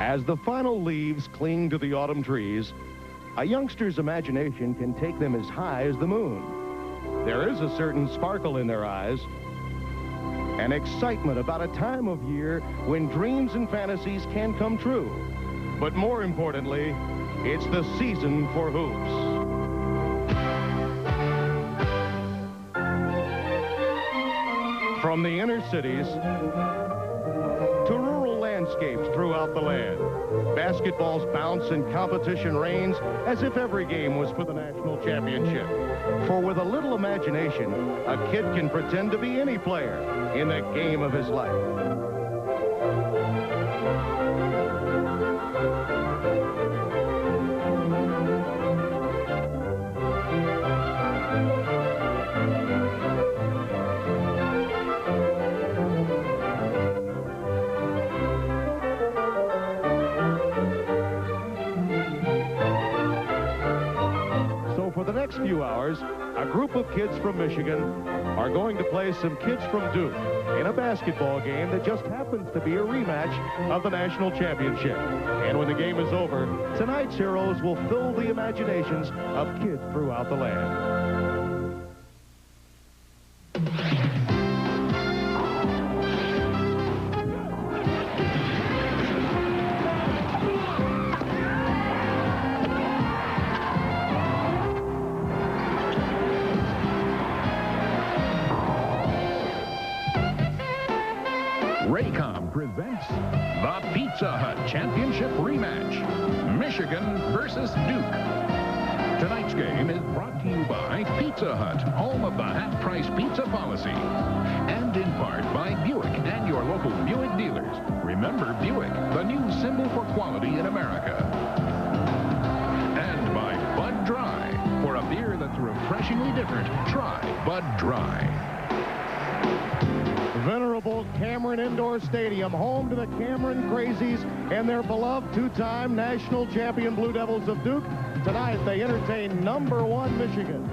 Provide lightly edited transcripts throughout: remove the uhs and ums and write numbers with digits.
As the final leaves cling to the autumn trees, a youngster's imagination can take them as high as the moon. There is a certain sparkle in their eyes, an excitement about a time of year when dreams and fantasies can come true. But more importantly, it's the season for hoops. From the inner cities to rural landscapes throughout the land, basketball's bounce and competition reigns as if every game was for the national championship. For with a little imagination, a kid can pretend to be any player in the game of his life. For the next few hours, a group of kids from Michigan are going to play some kids from Duke in a basketball game that just happens to be a rematch of the national championship. And when the game is over, tonight's heroes will fill the imaginations of kids throughout the land. Raycom presents the Pizza Hut Championship Rematch, Michigan versus Duke. Tonight's game is brought to you by Pizza Hut, home of the half-price pizza policy, and in part by Buick and your local Buick dealers. Remember Buick, the new symbol for quality in America. And by Bud Dry, for a beer that's refreshingly different, try Bud Dry. Venerable Cameron Indoor Stadium, home to the Cameron Crazies and their beloved two-time national champion Blue Devils of Duke. Tonight, they entertain #1 Michigan.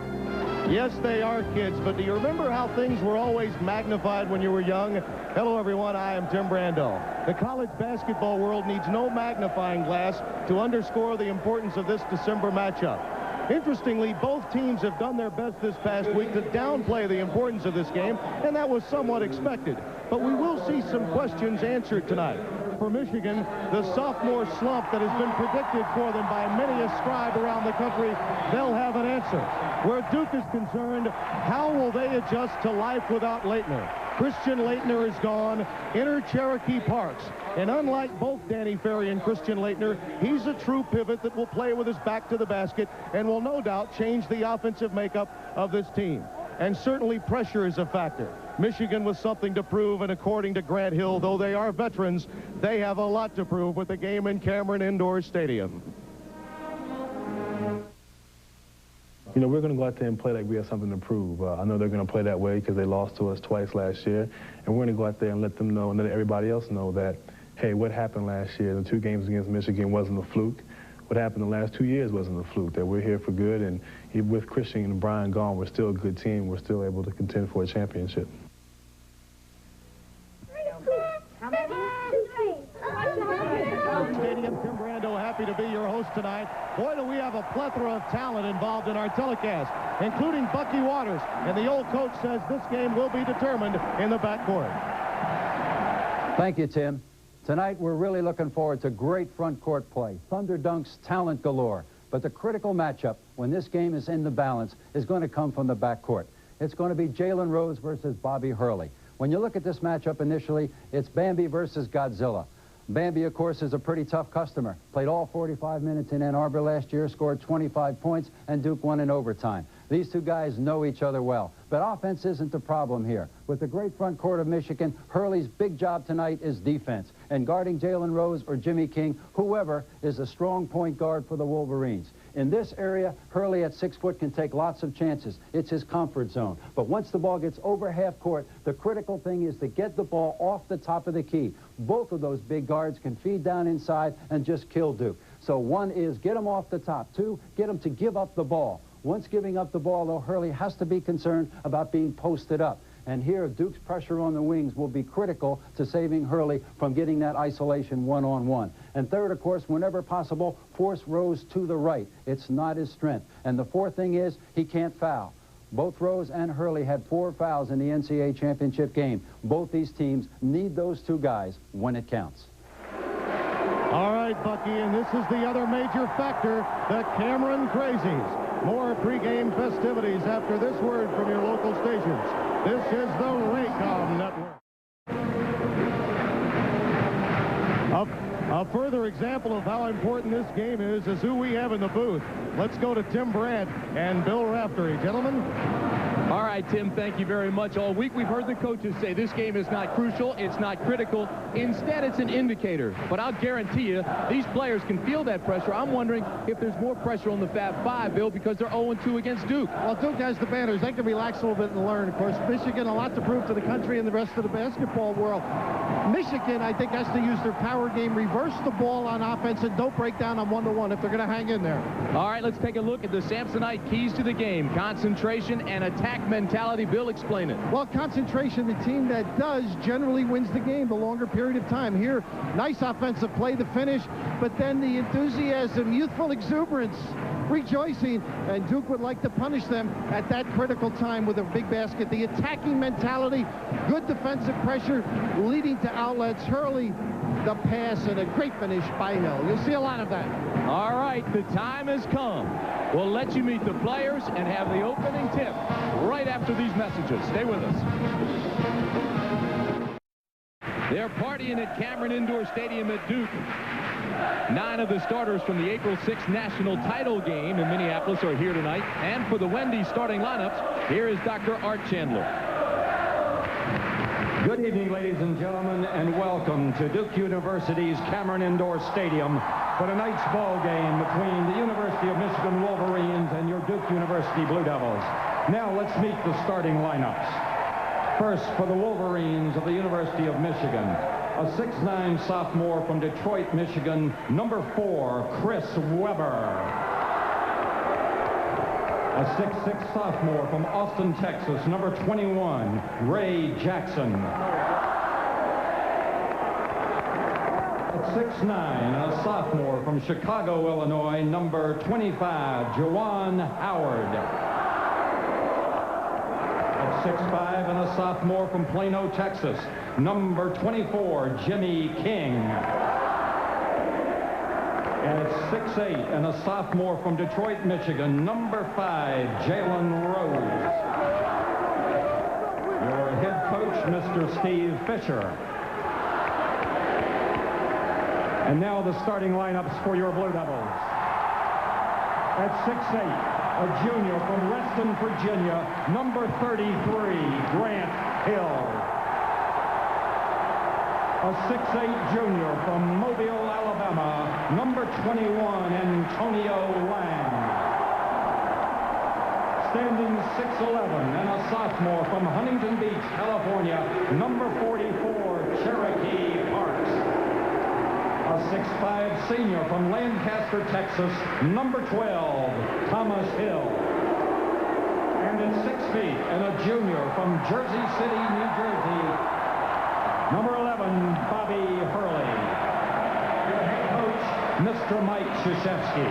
Yes, they are kids, but do you remember how things were always magnified when you were young? Hello, everyone. I am Tim Brando. The college basketball world needs no magnifying glass to underscore the importance of this December matchup. Interestingly, both teams have done their best this past week to downplay the importance of this game, and that was somewhat expected. But we will see some questions answered tonight. For Michigan, the sophomore slump that has been predicted for them by many a scribe around the country, they'll have an answer. Where Duke is concerned, how will they adjust to life without Leitner? Christian Leitner is gone. Enter Cherokee Parks. And unlike both Danny Ferry and Christian Leitner, he's a true pivot that will play with his back to the basket and will no doubt change the offensive makeup of this team. And certainly pressure is a factor. Michigan with something to prove, and according to Grant Hill, though they are veterans, they have a lot to prove with the game in Cameron Indoor Stadium. You know, we're going to go out there and play like we have something to prove. I know they're going to play that way because they lost to us twice last year. And we're going to go out there and let them know and let everybody else know that, hey, what happened last year, the 2 games against Michigan wasn't a fluke. What happened the last 2 years wasn't a fluke, that we're here for good. And even with Christian and Brian gone, we're still a good team. We're still able to contend for a championship. Stadium, Tim Brando, happy to be your host tonight. Boy, do we have a plethora of talent involved in our telecast, including Bucky Waters. And the old coach says this game will be determined in the backcourt. Thank you, Tim. Tonight, we're really looking forward to great front court play. Thunder Dunks, talent galore. But the critical matchup, when this game is in the balance, is going to come from the backcourt. It's going to be Jalen Rose versus Bobby Hurley. When you look at this matchup initially, it's Bambi versus Godzilla. Bambi, of course, is a pretty tough customer. Played all 45 minutes in Ann Arbor last year, scored 25 points, and Duke won in overtime. These two guys know each other well. But offense isn't the problem here. With the great front court of Michigan, Hurley's big job tonight is defense. And guarding Jalen Rose or Jimmy King, whoever, is a strong point guard for the Wolverines. In this area, Hurley at 6 foot can take lots of chances. It's his comfort zone. But once the ball gets over half court, the critical thing is to get the ball off the top of the key. Both of those big guards can feed down inside and just kill Duke. So one is get them off the top. 2, get them to give up the ball. Once giving up the ball, though, Hurley has to be concerned about being posted up. And here, Duke's pressure on the wings will be critical to saving Hurley from getting that isolation one-on-one. And third, of course, whenever possible, force Rose to the right. It's not his strength. And the fourth thing is he can't foul. Both Rose and Hurley had 4 fouls in the NCAA championship game. Both these teams need those two guys when it counts. All right, Bucky, and this is the other major factor, the Cameron Crazies. More pregame festivities after this word from your local stations. This is the Raycom Network. A further example of how important this game is who we have in the booth. Let's go to Tim Brandt and Bill Raftery. Gentlemen. All right, Tim, thank you very much. All week we've heard the coaches say this game is not crucial, it's not critical. Instead, it's an indicator. But I'll guarantee you, these players can feel that pressure. I'm wondering if there's more pressure on the Fab Five, Bill, because they're 0-2 against Duke. Well, Duke has the banners. They can relax a little bit and learn. Of course, Michigan, a lot to prove to the country and the rest of the basketball world. Michigan, I think, has to use their power game, reverse the ball on offense, and don't break down on one-to-one if they're going to hang in there. All right, let's take a look at the Samsonite keys to the game. Concentration and attack mentality. Bill, explain it. Well, concentration, the team that does generally wins the game the longer period of time. Here, nice offensive play, the finish, but then the enthusiasm, youthful exuberance, rejoicing, and Duke would like to punish them at that critical time with a big basket. The attacking mentality, good defensive pressure, leading to outlets. Hurley, the pass, and a great finish by Hill. You'll see a lot of that. All right, the time has come. We'll let you meet the players and have the opening tip right after these messages. Stay with us. They're partying at Cameron Indoor Stadium at Duke. 9 of the starters from the April 6th national title game in Minneapolis are here tonight. And for the Wendy's starting lineups, here is Dr. Art Chandler. Good evening, ladies and gentlemen, and welcome to Duke University's Cameron Indoor Stadium for tonight's ball game between the University of Michigan Wolverines and your Duke University Blue Devils. Now let's meet the starting lineups. First, for the Wolverines of the University of Michigan, a 6'9" sophomore from Detroit, Michigan, number 4, Chris Webber. A 6'6" sophomore from Austin, Texas, number 21, Ray Jackson. At 6'9", a sophomore from Chicago, Illinois, number 25, Juwan Howard. At 6'5", and a sophomore from Plano, Texas, number 24, Jimmy King. At 6'8", and a sophomore from Detroit, Michigan, number 5, Jalen Rose. Your head coach, Mr. Steve Fisher. And now the starting lineups for your Blue Devils. At 6'8", a junior from Reston, Virginia, number 33, Grant Hill. A 6'8" junior from Mobile, Alabama, number 21, Antonio Lang. Standing 6'11", and a sophomore from Huntington Beach, California, number 44, Cherokee Parks. A 6'5" senior from Lancaster, Texas, number 12, Thomas Hill. And at 6 feet, and a junior from Jersey City, New Jersey, number 11, Bobby Hurley. Your head coach, Mr. Mike Krzyzewski.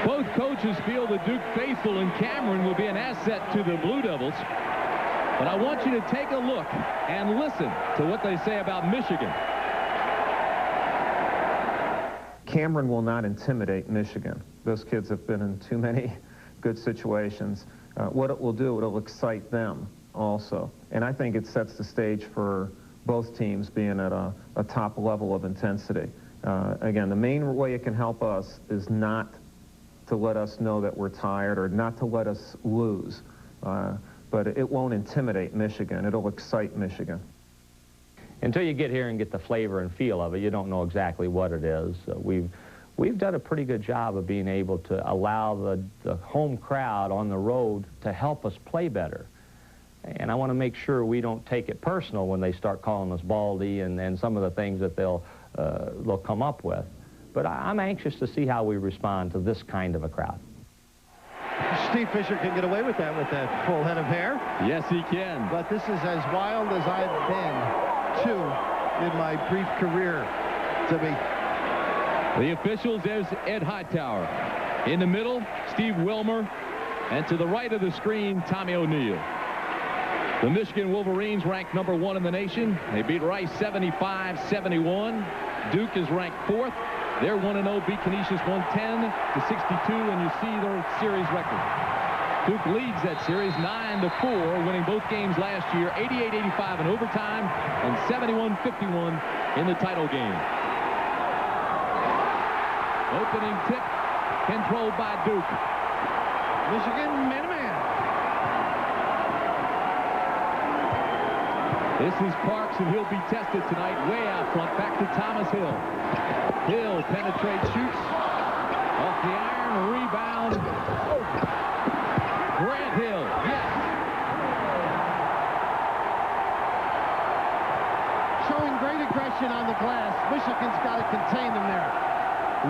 Both coaches feel the Duke faithful in Cameron will be an asset to the Blue Devils. But I want you to take a look and listen to what they say about Michigan. Cameron will not intimidate Michigan. Those kids have been in too many good situations. What it will do, it'll excite them also. And I think it sets the stage for both teams being at a top level of intensity. Again, the main way it can help us is not to let us know that we're tired or not to let us lose. But it won't intimidate Michigan. It'll excite Michigan. Until you get here and get the flavor and feel of it, you don't know exactly what it is. We've done a pretty good job of being able to allow the home crowd on the road to help us play better. And I want to make sure we don't take it personal when they start calling us baldy and some of the things that they'll come up with. But I'm anxious to see how we respond to this kind of a crowd. Steve Fisher can get away with that full head of hair. Yes, he can. But this is as wild as I've been, too, in my brief career, to be. The officials, there's Ed Hightower. In the middle, Steve Wilmer. And to the right of the screen, Tommy O'Neill. The Michigan Wolverines ranked #1 in the nation. They beat Rice 75-71. Duke is ranked 4th. They're 1-0, beat Canisius 110-62, and you see their series record. Duke leads that series 9-4, winning both games last year, 88-85 in overtime and 71-51 in the title game. Opening tip controlled by Duke. Michigan man-to-man. This is Parks, and he'll be tested tonight way out front. Back to Thomas Hill. Hill penetrates, shoots. Off the iron, rebound. Grant Hill, yes. Showing great aggression on the glass. Michigan's got to contain them there.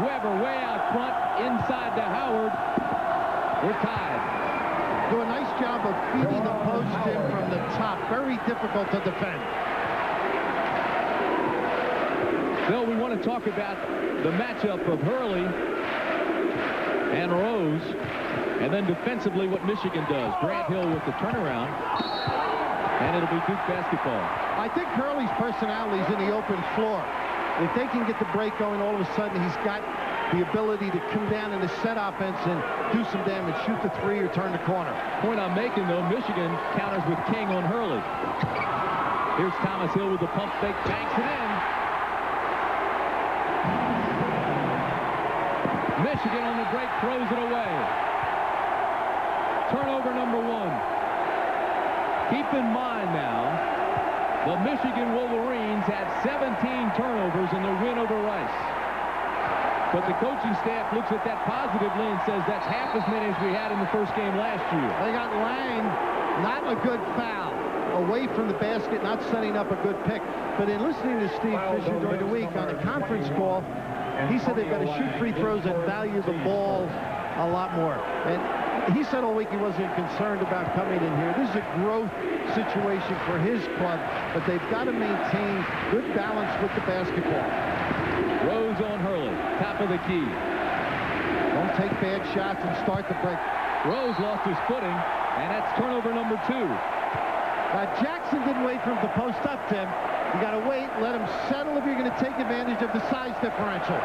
Weber way out front, inside to Howard. We're tied. Do a nice job of feeding the post in from the top. Very difficult to defend. Bill, we want to talk about the matchup of Hurley and Rose, and then defensively what Michigan does. Grant Hill with the turnaround, and it'll be Duke basketball. I think Hurley's personality is in the open floor. If they can get the break going, all of a sudden he's got the ability to come down in the set offense and do some damage, shoot the three or turn the corner. Point I'm making, though, Michigan counters with King on Hurley. Here's Thomas Hill with the pump fake, banks it in. Michigan on the break throws it away. Turnover #1. Keep in mind now, the Michigan Wolverines had 17 turnovers in their win over Rice. But the coaching staff looks at that positively and says that's half as many as we had in the first game last year. They got Lang, not a good foul, away from the basket, not setting up a good pick. But in listening to Steve Fisher during the week on the conference call, he said they've got to shoot free throws and value the ball a lot more. And he said all week he wasn't concerned about coming in here. This is a growth situation for his club, but they've got to maintain good balance with the basketball. Rose on Hurley, top of the key. Don't take bad shots and start the break. Rose lost his footing, and that's turnover #2. Jackson didn't wait for him to post up, Tim. You got to wait, let him settle if you're going to take advantage of the size differential.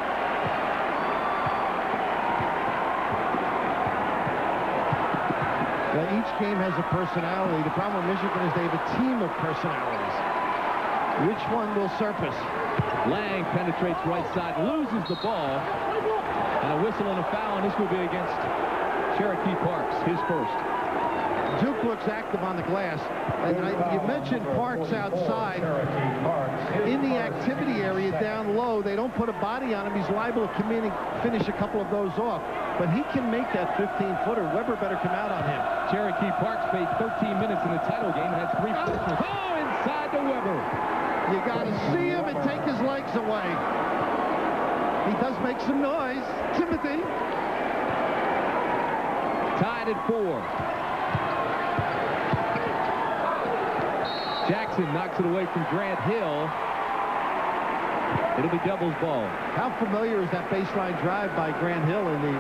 Well, each game has a personality. The problem with Michigan is they have a team of personalities. Which one will surface? Lang penetrates right side, loses the ball, and a whistle and a foul, and this will be against Cherokee Parks, his first. Duke looks active on the glass. And you mentioned Parks outside. In the activity area down low, they don't put a body on him. He's liable to come in and finish a couple of those off. But he can make that 15-footer. Weber better come out on him. Cherokee Parks played 13 minutes in the title game and had 3 free-throws. Oh, inside to Weber. You got to see him and take his legs away. He does make some noise. Timothy. Tied at 4. Jackson knocks it away from Grant Hill. It'll be Devils ball. How familiar is that baseline drive by Grant Hill in the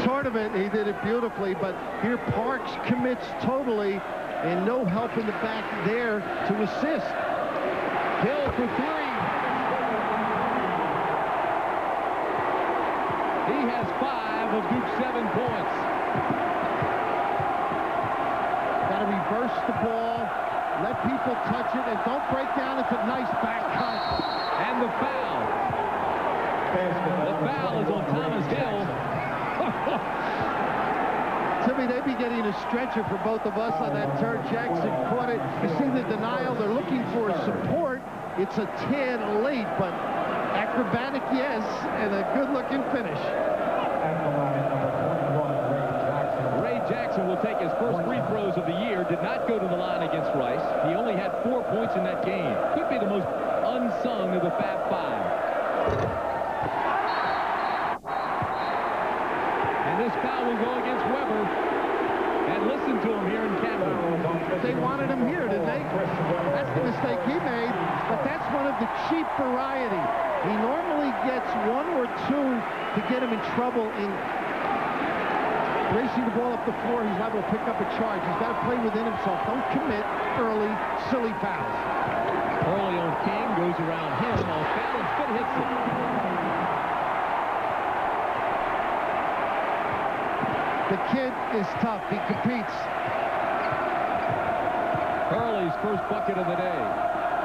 tournament? He did it beautifully, but here Parks commits totally and no help in the back there to assist. Hill for 3. He has 5 of Duke's 7 points. Got to reverse the ball, let people touch it, and don't break down. It's a nice back cut. And the foul. The foul is on Thomas Hill. Timmy, they'd be getting a stretcher for both of us on that turn. Jackson caught it. You see the denial. They're looking for support. It's a tad late, but acrobatic, yes, and a good-looking finish. Ray Jackson will take his first free throws of the year. Did not go to the line against Rice. He only had 4 points in that game. Could be the most unsung of the Fab Five. And this foul will go against Weber. and listen to him here in Cameron. They wanted him here, didn't they? That's the mistake he made, but that's one of the cheap variety. He normally gets one or two to get him in trouble in racing the ball up the floor. He's liable to pick up a charge. He's got to play within himself. Don't commit early, silly fouls. Early on King, goes around him. Off balance, but hits it. The kid is tough. He competes. Hurley's first bucket of the day.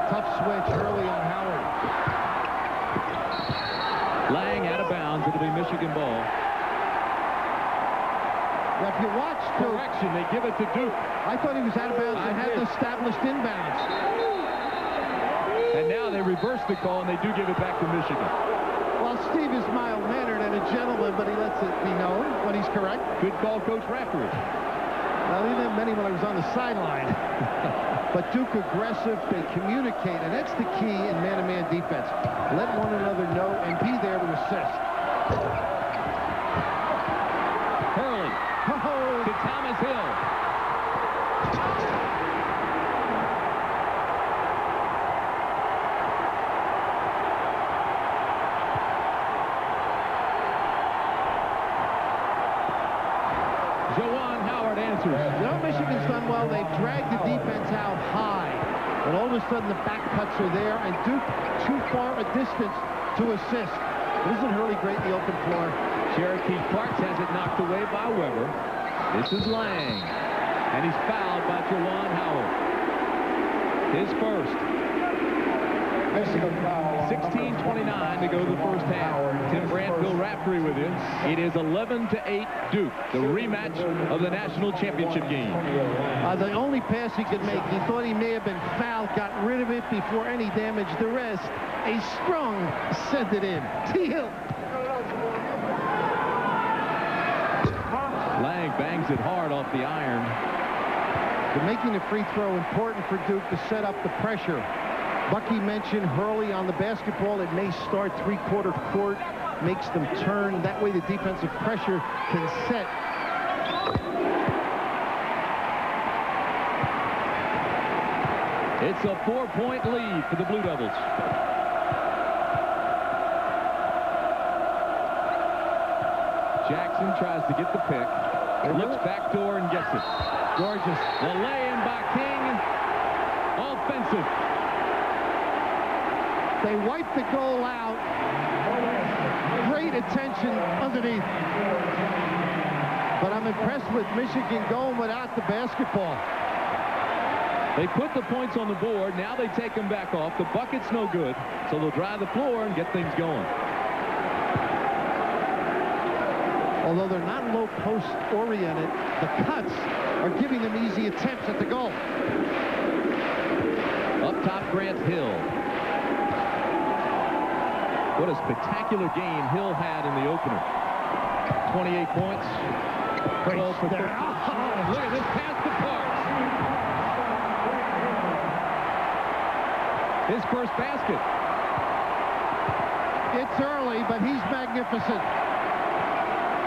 Tough switch early on Howard. Lang out of bounds. It'll be Michigan ball. Now, if you watch Correction, they give it to Duke. I thought he was out of bounds and had the established inbounds. And now they reverse the call, and they do give it back to Michigan. Well, Steve is mild-mannered and a gentleman, but he lets it be known when he's correct. Good call, Coach Raftery. Well, he didn't have many when I was on the sideline. But Duke aggressive, they communicate, and that's the key in man-to-man defense. Let one another know and be there to assist. Hurley to Thomas Hill. Jawan Howard answers. You know, Michigan's done well. They've dragged the defense out high. And all of a sudden, the back cuts are there, and Duke too far a distance to assist. Isn't Hurley great in the open floor? Cherokee Parks has it knocked away by Weber. This is Lang. And he's fouled by Jawan Howard. His first. 16:29 to go the first half. Tim Brandt, Bill Raftery with you. It is 11-8 Duke, the rematch of the national championship game. The only pass he could make, he thought he may have been fouled, got rid of it before any damage. The rest, a strong sent it in. Teal. Lang bangs it hard off the iron. But making the free throw important for Duke to set up the pressure. Bucky mentioned Hurley on the basketball. It may start three-quarter court, makes them turn. That way the defensive pressure can set. It's a 4-point lead for the Blue Devils. Jackson tries to get the pick. Looks backdoor and gets it. Gorgeous. The lay-in by King. Offensive. They wipe the goal out. Great attention underneath. But I'm impressed with Michigan going without the basketball. They put the points on the board. Now they take them back off. The bucket's no good, so they'll drive the floor and get things going. Although they're not low post oriented, the cuts are giving them easy attempts at the goal. Up top, Grant Hill. What a spectacular game Hill had in the opener. 28 points. 12 for 13. Look at this pass to Parks. His first basket. It's early, but he's magnificent.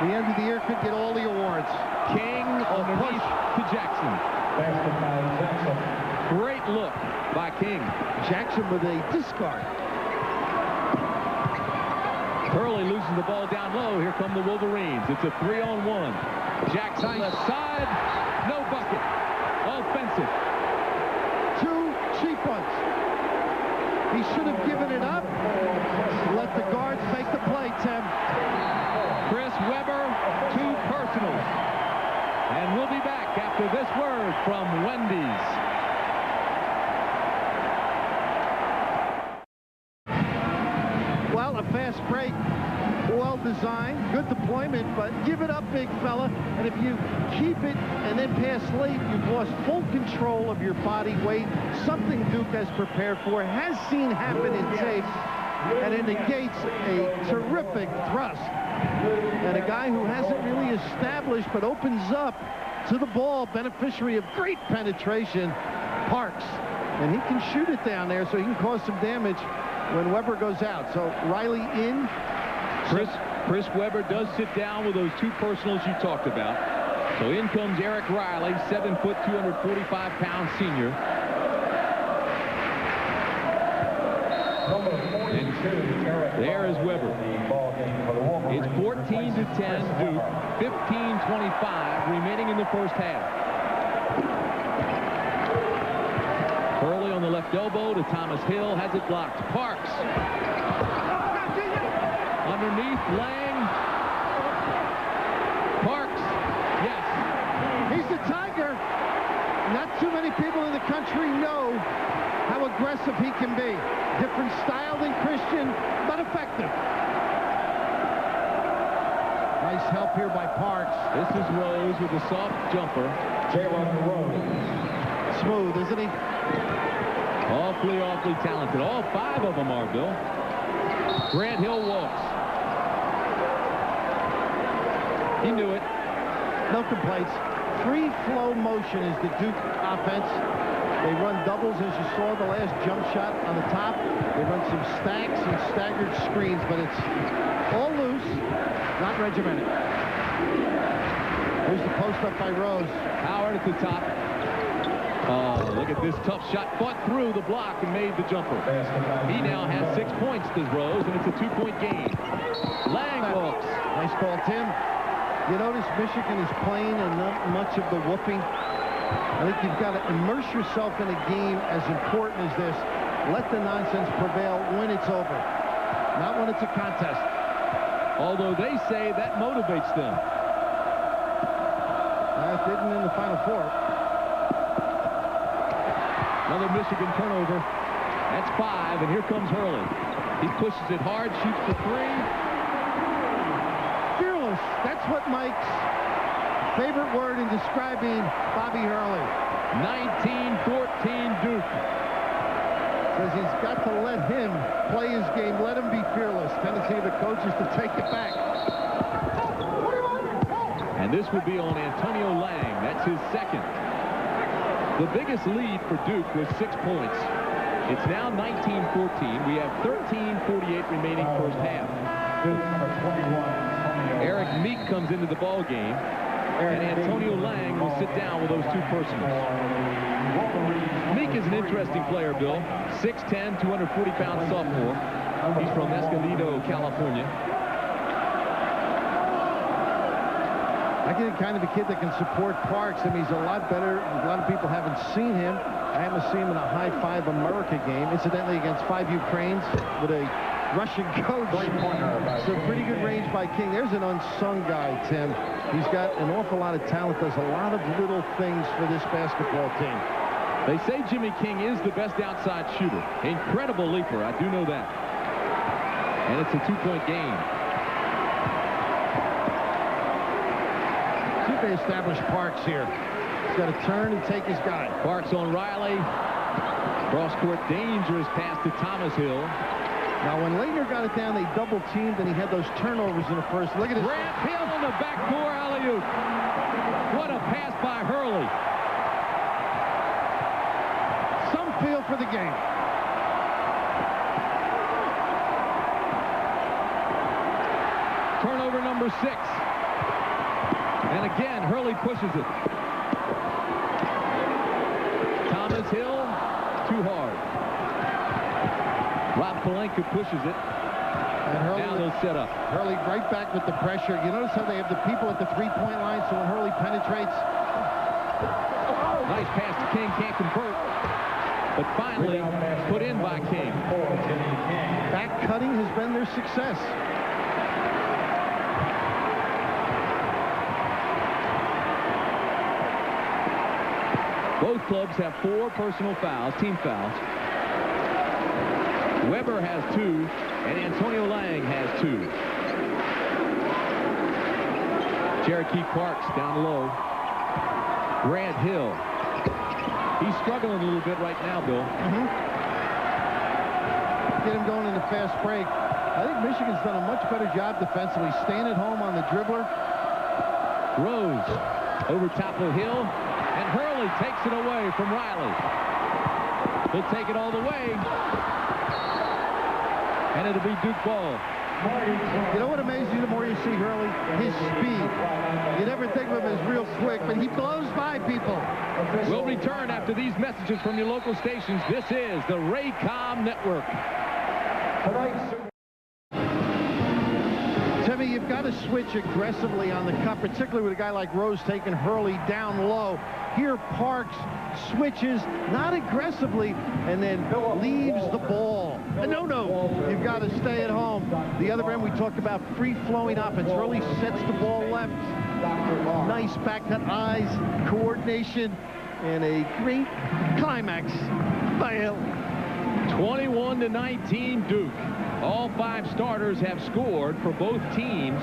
The end of the year could get all the awards. King underneath to Jackson. Great look by King. Jackson with a discard. Hurley loses the ball down low. Here come the Wolverines. It's a 3-on-1. Jackson left side. No bucket. Offensive. Two cheap ones. He should have given it up. Let the guards make the play, Tim. Chris Webber, 2 personals. And we'll be back after this word from Wendy's. Well, a fast break, well designed, good deployment, but give it up, big fella. And if you keep it and then pass late, you've lost full control of your body weight. Something Duke has prepared for, has seen happen in tape, and it negates a terrific thrust. And a guy who hasn't really established but opens up to the ball, beneficiary of great penetration, Parks. And he can shoot it down there so he can cause some damage when Webber goes out. So Riley in. Chris Webber does sit down with those 2 personals you talked about. So in comes Eric Riley, 7 foot, 245-pound senior. There is Weber. It's 14-10 Duke, 15:25 remaining in the first half. Hurley on the left elbow to Thomas Hill, has it blocked. Parks. Underneath, Lang. Parks. Yes. He's the Tiger. Not too many people in the country know how aggressive he can be. Different style than Christian, but effective. Nice help here by Parks. This is Rose with a soft jumper. Smooth, isn't he? Awfully, awfully talented. All 5 of them are, Bill. Grant Hill walks. He knew it. No complaints. Free flow motion is the Duke offense. They run doubles, as you saw the last jump shot on the top. They run some stacks and staggered screens, but it's all loose, not regimented. Here's the post up by Rose. Howard at the top. Oh, look at this tough shot. Fought through the block and made the jumper. He now has 6 points, does Rose, and it's a 2-point game. Lang walks. Nice call, Tim. You notice Michigan is playing and not much of the whooping. I think you've got to immerse yourself in a game as important as this. Let the nonsense prevail when it's over, not when it's a contest. Although they say that motivates them. It didn't in the Final Four. Another Michigan turnover. That's 5, and here comes Hurley. He pushes it hard, shoots for 3. Fearless. That's what Mike's favorite word in describing Bobby Hurley. 19-14 Duke. Says he's got to let him play his game. Let him be fearless. Tendency of the coaches to take it back. And this will be on Antonio Lang. That's his second. The biggest lead for Duke was 6 points. It's now 19-14. We have 13:48 remaining first half. Eric Meek comes into the ball game, and Antonio Lang will sit down with those 2 personals. Meek is an interesting player, Bill. 6'10", 240-pound sophomore. He's from Escondido, California. I get kind of a kid that can support Parks. I mean, he's a lot better. A lot of people haven't seen him. I haven't seen him in a high-five America game, incidentally against 5 Ukrainians with a Russian coach. So pretty good range by King. There's an unsung guy, Tim. He's got an awful lot of talent, does a lot of little things for this basketball team. They say Jimmy King is the best outside shooter. Incredible leaper, I do know that. And it's a 2-point game. See if they establish Parks here. He's got to turn and take his guy. Parks on Riley. Cross-court dangerous pass to Thomas Hill. Now, when Leitner got it down, they double-teamed, and he had those turnovers in the first. Look at this. Grant Hill in the backdoor alley-oop. What a pass by Hurley. Some feel for the game. Turnover number 6. And again, Hurley pushes it. Thomas Hill, too hard. Rob Pelinka pushes it. And Hurley, now they'll set up. Hurley right back with the pressure. You notice how they have the people at the three-point line, so when Hurley penetrates. Nice pass to King, can't convert. But finally put in by King. Back cutting has been their success. Both clubs have 4 personal fouls, team fouls. Weber has 2, and Antonio Lang has 2. Cherokee Parks down low. Grant Hill. He's struggling a little bit right now, Bill. Get him going in the fast break. I think Michigan's done a much better job defensively, staying at home on the dribbler. Rose over top of Hill, and Hurley takes it away from Riley. He'll take it all the way, and it'll be Duke ball. You know what amazes you the more you see Hurley? His speed. You never think of him as real quick, but he blows by people. We'll return after these messages from your local stations. This is the Raycom Network. Timmy, you've got to switch aggressively on the cut, particularly with a guy like Rose taking Hurley down low. Here, Parks switches, not aggressively, and then leaves the ball. No, you've got to stay at home. The other end, we talked about free-flowing offense. Hurley sets the ball left. Nice back-cut eyes, coordination, and a great climax by Hill. 21-19 Duke. All 5 starters have scored for both teams.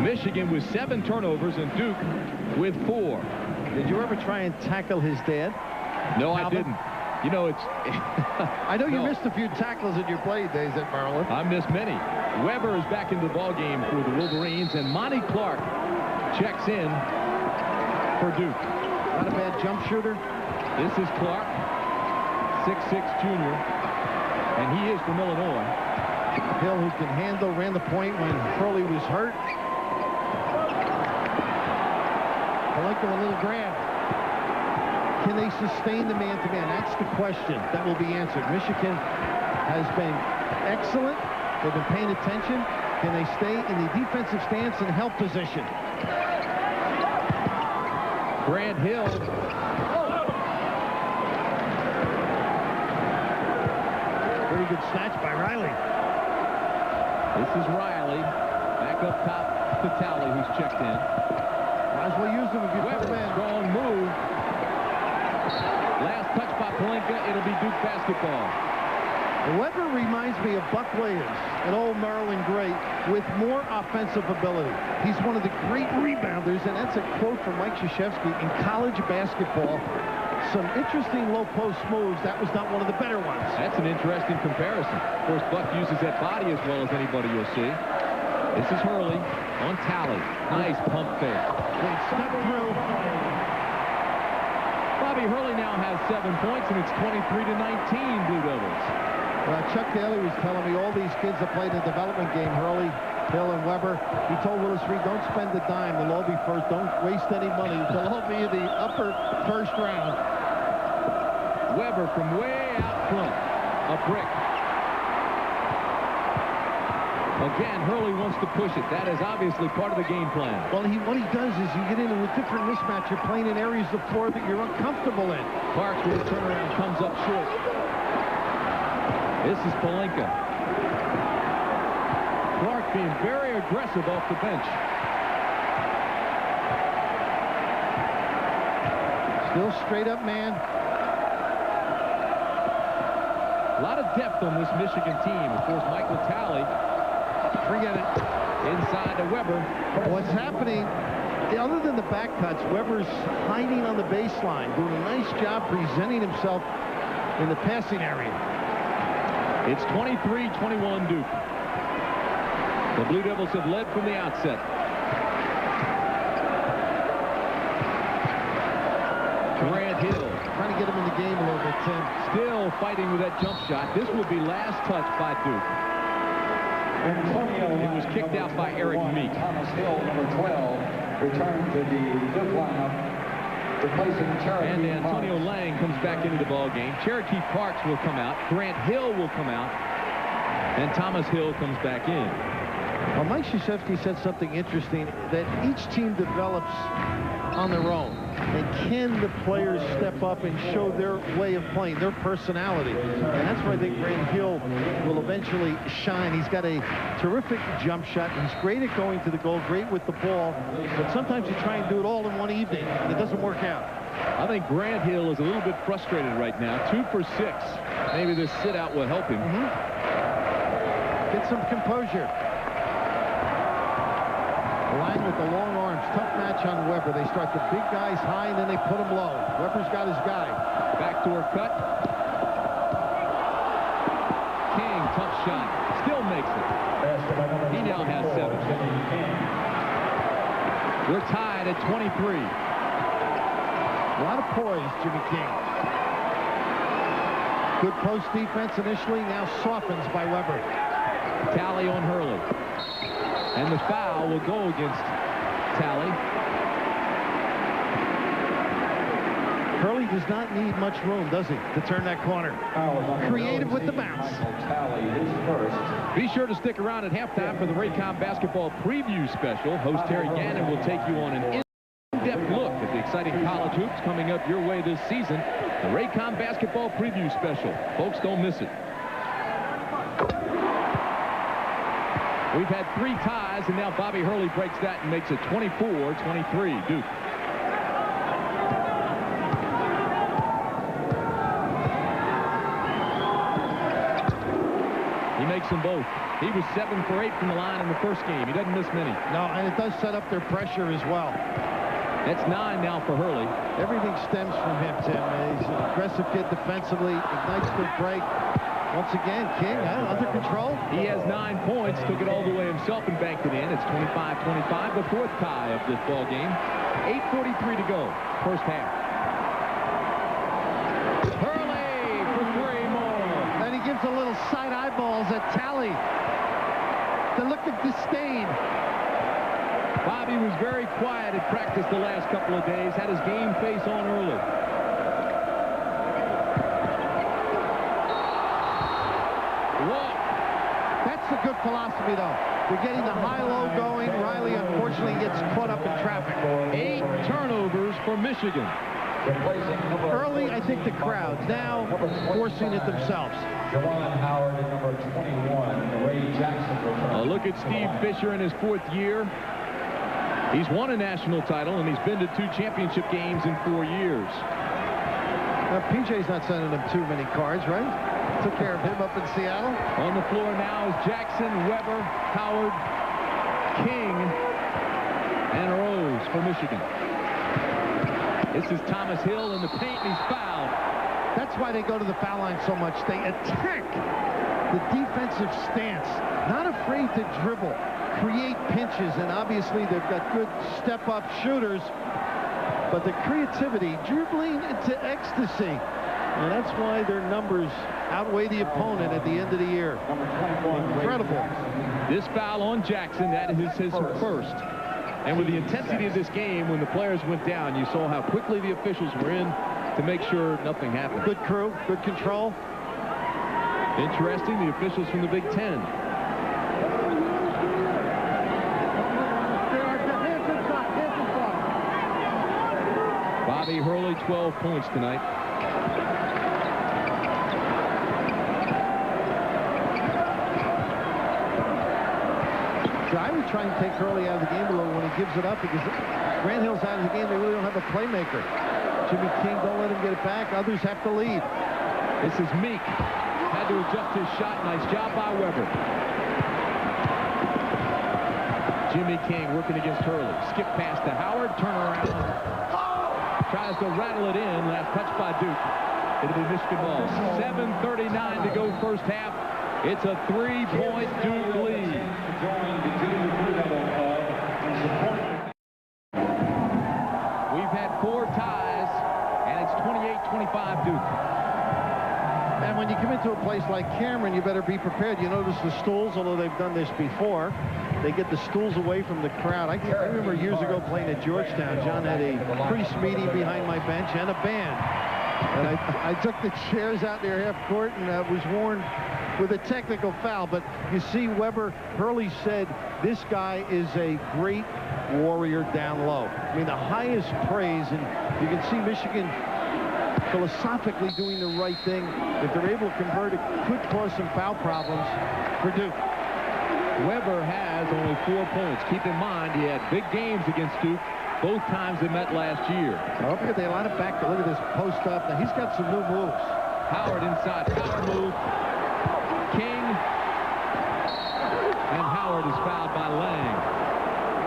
Michigan with 7 turnovers and Duke with 4. Did you ever try and tackle his dad? No, I didn't. You know, it's... I know you missed a few tackles in your play days at Maryland. I missed many. Weber is back into the ballgame for the Wolverines, and Monty Clark checks in for Duke. Not a bad jump shooter. This is Clark, 6'6" junior, and he is from Illinois. Hill, who can handle, ran the point when Hurley was hurt. Palenka a little grab. Can they sustain the man-to-man? That's the question that will be answered. Michigan has been excellent. They've been paying attention. Can they stay in the defensive stance and help position? Grant Hill. Very good snatch by Riley. This is Riley. Back up top to Talley, who's checked in. Might as well use him if you put him in. Strong move. Last touch by Palenka. It'll be Duke basketball. Weber reminds me of Buck Williams, an old Maryland great, with more offensive ability. He's one of the great rebounders, and that's a quote from Mike Krzyzewski in college basketball. Some interesting low post moves. That was not one of the better ones. That's an interesting comparison. Of course, Buck uses that body as well as anybody you'll see. This is Hurley on Talley. Nice pump fake. They stuck through. Bobby Hurley now has 7 points, and it's 23-19 Blue Devils. Chuck Daly was telling me all these kids that played in the development game, Hurley, Hill, and Weber, he told Willis Reed, don't spend a dime. They'll all be first. Don't waste any money. They'll all be in the upper first round. Weber from way out front. A brick. Again, Hurley wants to push it. That is obviously part of the game plan. Well, what he does is you get into a different mismatch. You're playing in areas of the floor that you're uncomfortable in. Parks with a turnaround comes up short. This is Palenka. Clark being very aggressive off the bench. Still straight up man. A lot of depth on this Michigan team. Of course, Michael Talley. Forget it. Inside to Weber. What's happening, other than the back cuts, Weber's hiding on the baseline, doing a nice job presenting himself in the passing area. It's 23-21 Duke. The Blue Devils have led from the outset. Grant Hill. Trying to get him in the game a little bit, Tim. Still fighting with that jump shot. This will be last touch by Duke. It was kicked out by Eric Meek. Thomas Hill, number 12, returned to the Duke lineup, replacing Cherokee. And Antonio Lang comes back into the ball game. Cherokee Parks will come out. Grant Hill will come out. And Thomas Hill comes back in. Well, Mike Krzyzewski said something interesting, that each team develops on their own. And can the players step up and show their way of playing, their personality? And that's where I think Grant Hill will eventually shine. He's got a terrific jump shot. He's great at going to the goal, great with the ball. But sometimes you try and do it all in one evening, and it doesn't work out. I think Grant Hill is a little bit frustrated right now. 2 for 6. Maybe this sit-out will help him. Get some composure. Lang with the long arms. Tough match on Weber. They start the big guys high, and then they put them low. Weber's got his guy. Backdoor cut. King, tough shot. Still makes it. He now has 7. We're tied at 23. A lot of poise, Jimmy King. Good post defense initially, now softens by Weber. Talley on Hurley. And the foul will go against Talley. Hurley does not need much room, does he, to turn that corner? Creative with the bounce. Be sure to stick around at halftime for the Raycom basketball preview special. Host Terry Gannon will take you on an in-depth look at the exciting college hoops coming up your way this season. The Raycom basketball preview special. Folks, don't miss it. We've had 3 ties, and now Bobby Hurley breaks that and makes it 24-23, Duke. He makes them both. He was 7 for 8 from the line in the first game. He doesn't miss many. No, and it does set up their pressure as well. That's 9 now for Hurley. Everything stems from him, Tim. He's an aggressive kid defensively, ignites the break. Once again, King under control. He has 9 points, took it all the way himself and banked it in. It's 25-25, the 4th tie of this ball game. 8:43 to go, first half. Hurley for 3 more. Then he gives a little side eyeballs at Talley. The look of disdain. Bobby was very quiet at practice the last couple of days, had his game face on early. That's the good philosophy, though. We're getting the high-low going. Riley, unfortunately, gets caught up in traffic. 8 turnovers for Michigan. Early, I think the crowds. Now, forcing it themselves. Howard at number 21, Ray Jackson. A look at Steve Fisher in his 4th year. He's won a national title, and he's been to 2 championship games in 4 years. PJ's not sending him too many cards, right? Took care of him up in Seattle. On the floor now is Jackson, Weber, Howard, King, and Rose for Michigan. This is Thomas Hill in the paint, and he's fouled. That's why they go to the foul line so much. They attack the defensive stance, not afraid to dribble, create pinches, and obviously they've got good step-up shooters, but the creativity, dribbling into ecstasy, and that's why their numbers outweigh the opponent at the end of the year. Incredible. This foul on Jackson, that is his first. And with the intensity of this game, when the players went down, you saw how quickly the officials were in to make sure nothing happened. Good crew, good control. Interesting, the officials from the Big Ten. Bobby Hurley, 12 points tonight. So I would try and take Hurley out of the game a little when he gives it up, because Grant Hill's out of the game. They really don't have a playmaker. Jimmy King, don't let him get it back. Others have to lead. This is Meek. Had to adjust his shot. Nice job by Weber. Jimmy King working against Hurley. Skip pass to Howard. Turn around. Tries to rattle it in. Last touch by Duke. It'll be Michigan ball. 7:39 to go first half. It's a 3-point Duke lead. We've had 4 ties, and it's 28-25 Duke. And when you come into a place like Cameron, you better be prepared. You notice the stools, although they've done this before. They get the stools away from the crowd. I remember years ago playing at Georgetown. John had a priest meeting behind my bench and a band. And I took the chairs out there half court and was warned with a technical foul. But you see, Weber, Hurley said this guy is a great warrior down low. I mean, the highest praise, and you can see Michigan philosophically doing the right thing. If they're able to convert, it could cause some foul problems for Duke. Weber has only 4 points. Keep in mind, he had big games against Duke both times they met last year. Oh, look at they line it back. Look at this post up. Now he's got some new moves. Howard inside. Power move. King. And Howard is fouled by Lang.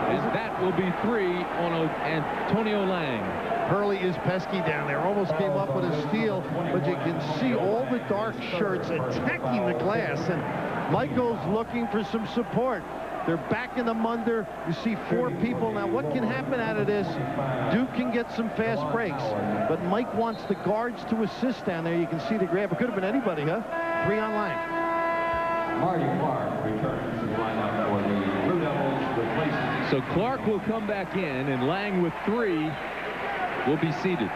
And that will be 3 on Antonio Lang. Hurley is pesky down there. Almost came up with a steal, but you can see all the dark shirts attacking the glass. And Michael's looking for some support. They're back in the Munder. You see 4 people. Now, what can happen out of this? Duke can get some fast breaks, but Mike wants the guards to assist down there. You can see the grab. It could have been anybody, huh? 3 on line. Marty Clark returns to the lineup for the Blue Devils replacement. So Clark will come back in, and Lang with 3 will be seated.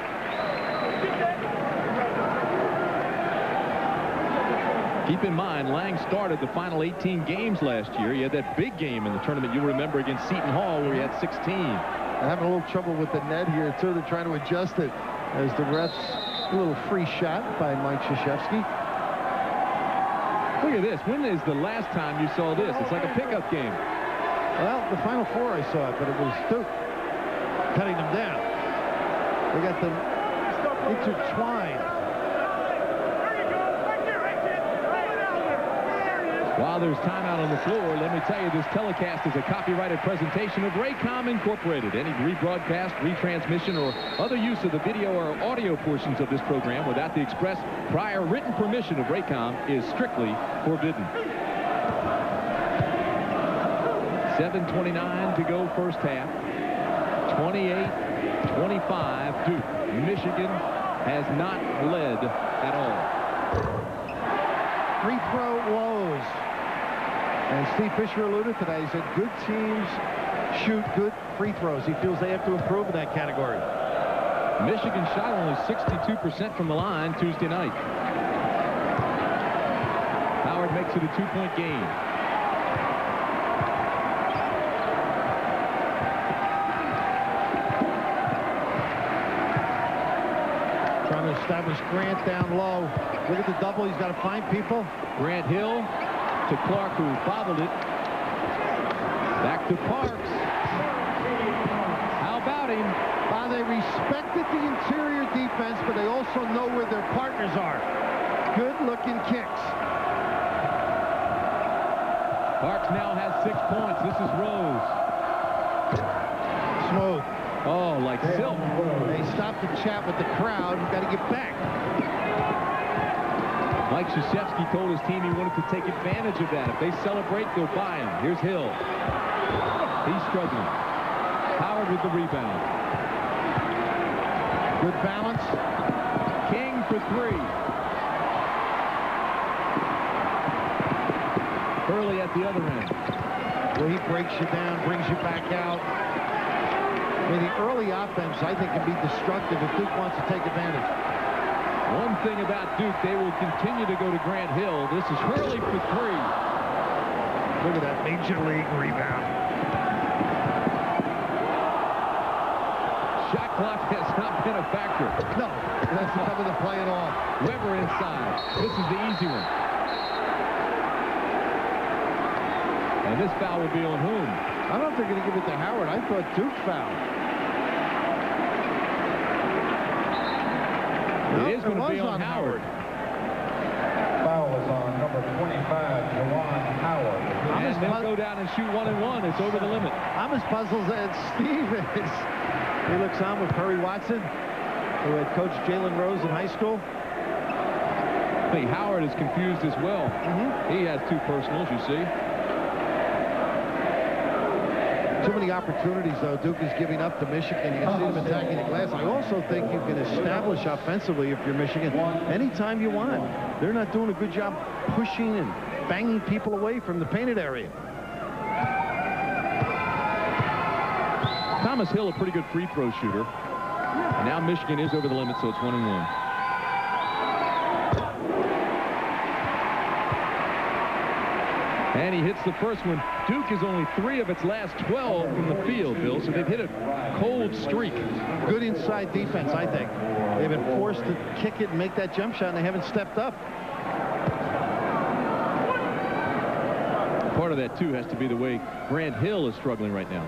Keep in mind, Lang started the final 18 games last year. He had that big game in the tournament, you'll remember, against Seton Hall, where he had 16. They're having a little trouble with the net here, too. They're trying to adjust it as the refs, a little free shot by Mike Krzyzewski. Look at this. When is the last time you saw this? It's like a pickup game. Well, the Final Four I saw it, but it was Duke cutting them down. They got them intertwined. While there's timeout on the floor, let me tell you, this telecast is a copyrighted presentation of Raycom Incorporated. Any rebroadcast, retransmission, or other use of the video or audio portions of this program without the express prior written permission of Raycom is strictly forbidden. 7:29 to go first half. 28-25 Duke. Michigan has not led at all. Free throw woes. And Steve Fisher alluded to that. He said good teams shoot good free throws. He feels they have to improve in that category. Michigan shot only 62% from the line Tuesday night. Howard makes it a 2-point game. Trying to establish Grant down low. Look at the double. He's got to find people. Grant Hill to Clark, who bobbled it. Back to Parks. How about him? They respected the interior defense, but they also know where their partners are. Good-looking kicks. Parks now has 6 points. This is Rose. Smooth. Oh, like silk. They stopped to chat with the crowd. You've got to get back. Mike Krzyzewski told his team he wanted to take advantage of that. If they celebrate, go by him. Here's Hill. He's struggling. Howard with the rebound. Good balance. King for 3. Early at the other end. Well, he breaks you down, brings you back out. I mean, the early offense, I think, can be destructive if Duke wants to take advantage. One thing about Duke, they will continue to go to Grant Hill. This is Hurley for 3. Look at that major league rebound. Shot clock has not been a factor. No, that's come into play at all. Weber inside. This is the easy one. And this foul will be on whom? I don't think they're going to give it to Howard. I thought Duke fouled. It is going to be on Howard. Foul is on number 25, Juwan Howard. And they'll go down and shoot 1-and-1. It's over the limit. I'm as puzzled as Steve is. He looks on with Perry Watson, who had coached Jalen Rose in high school. Hey, Howard is confused as well. He has 2 personals, you see. Too many opportunities, though, Duke is giving up to Michigan. You can see them attacking the glass. I also think you can establish offensively if you're Michigan anytime you want. They're not doing a good job pushing and banging people away from the painted area. Thomas Hill, a pretty good free throw shooter. And now Michigan is over the limit, so it's 1-and-1. And he hits the first one. Duke is only 3 of its last 12 from the field, Bill, so they've hit a cold streak. Good inside defense, I think. They've been forced to kick it and make that jump shot, and they haven't stepped up. Part of that, too, has to be the way Grant Hill is struggling right now.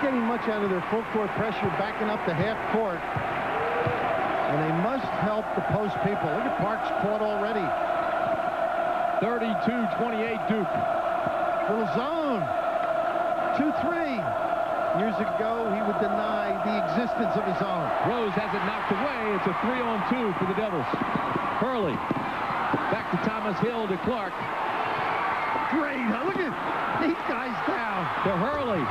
Getting much out of their full court pressure, backing up the half court, and they must help the post people. Look at Parks caught already. 32-28 Duke. Little zone. 2-3. Years ago, he would deny the existence of his own. Rose has it knocked away. It's a 3-on-2 for the Devils. Hurley back to Thomas Hill to Clark. great. Look at these guys down. To Hurley.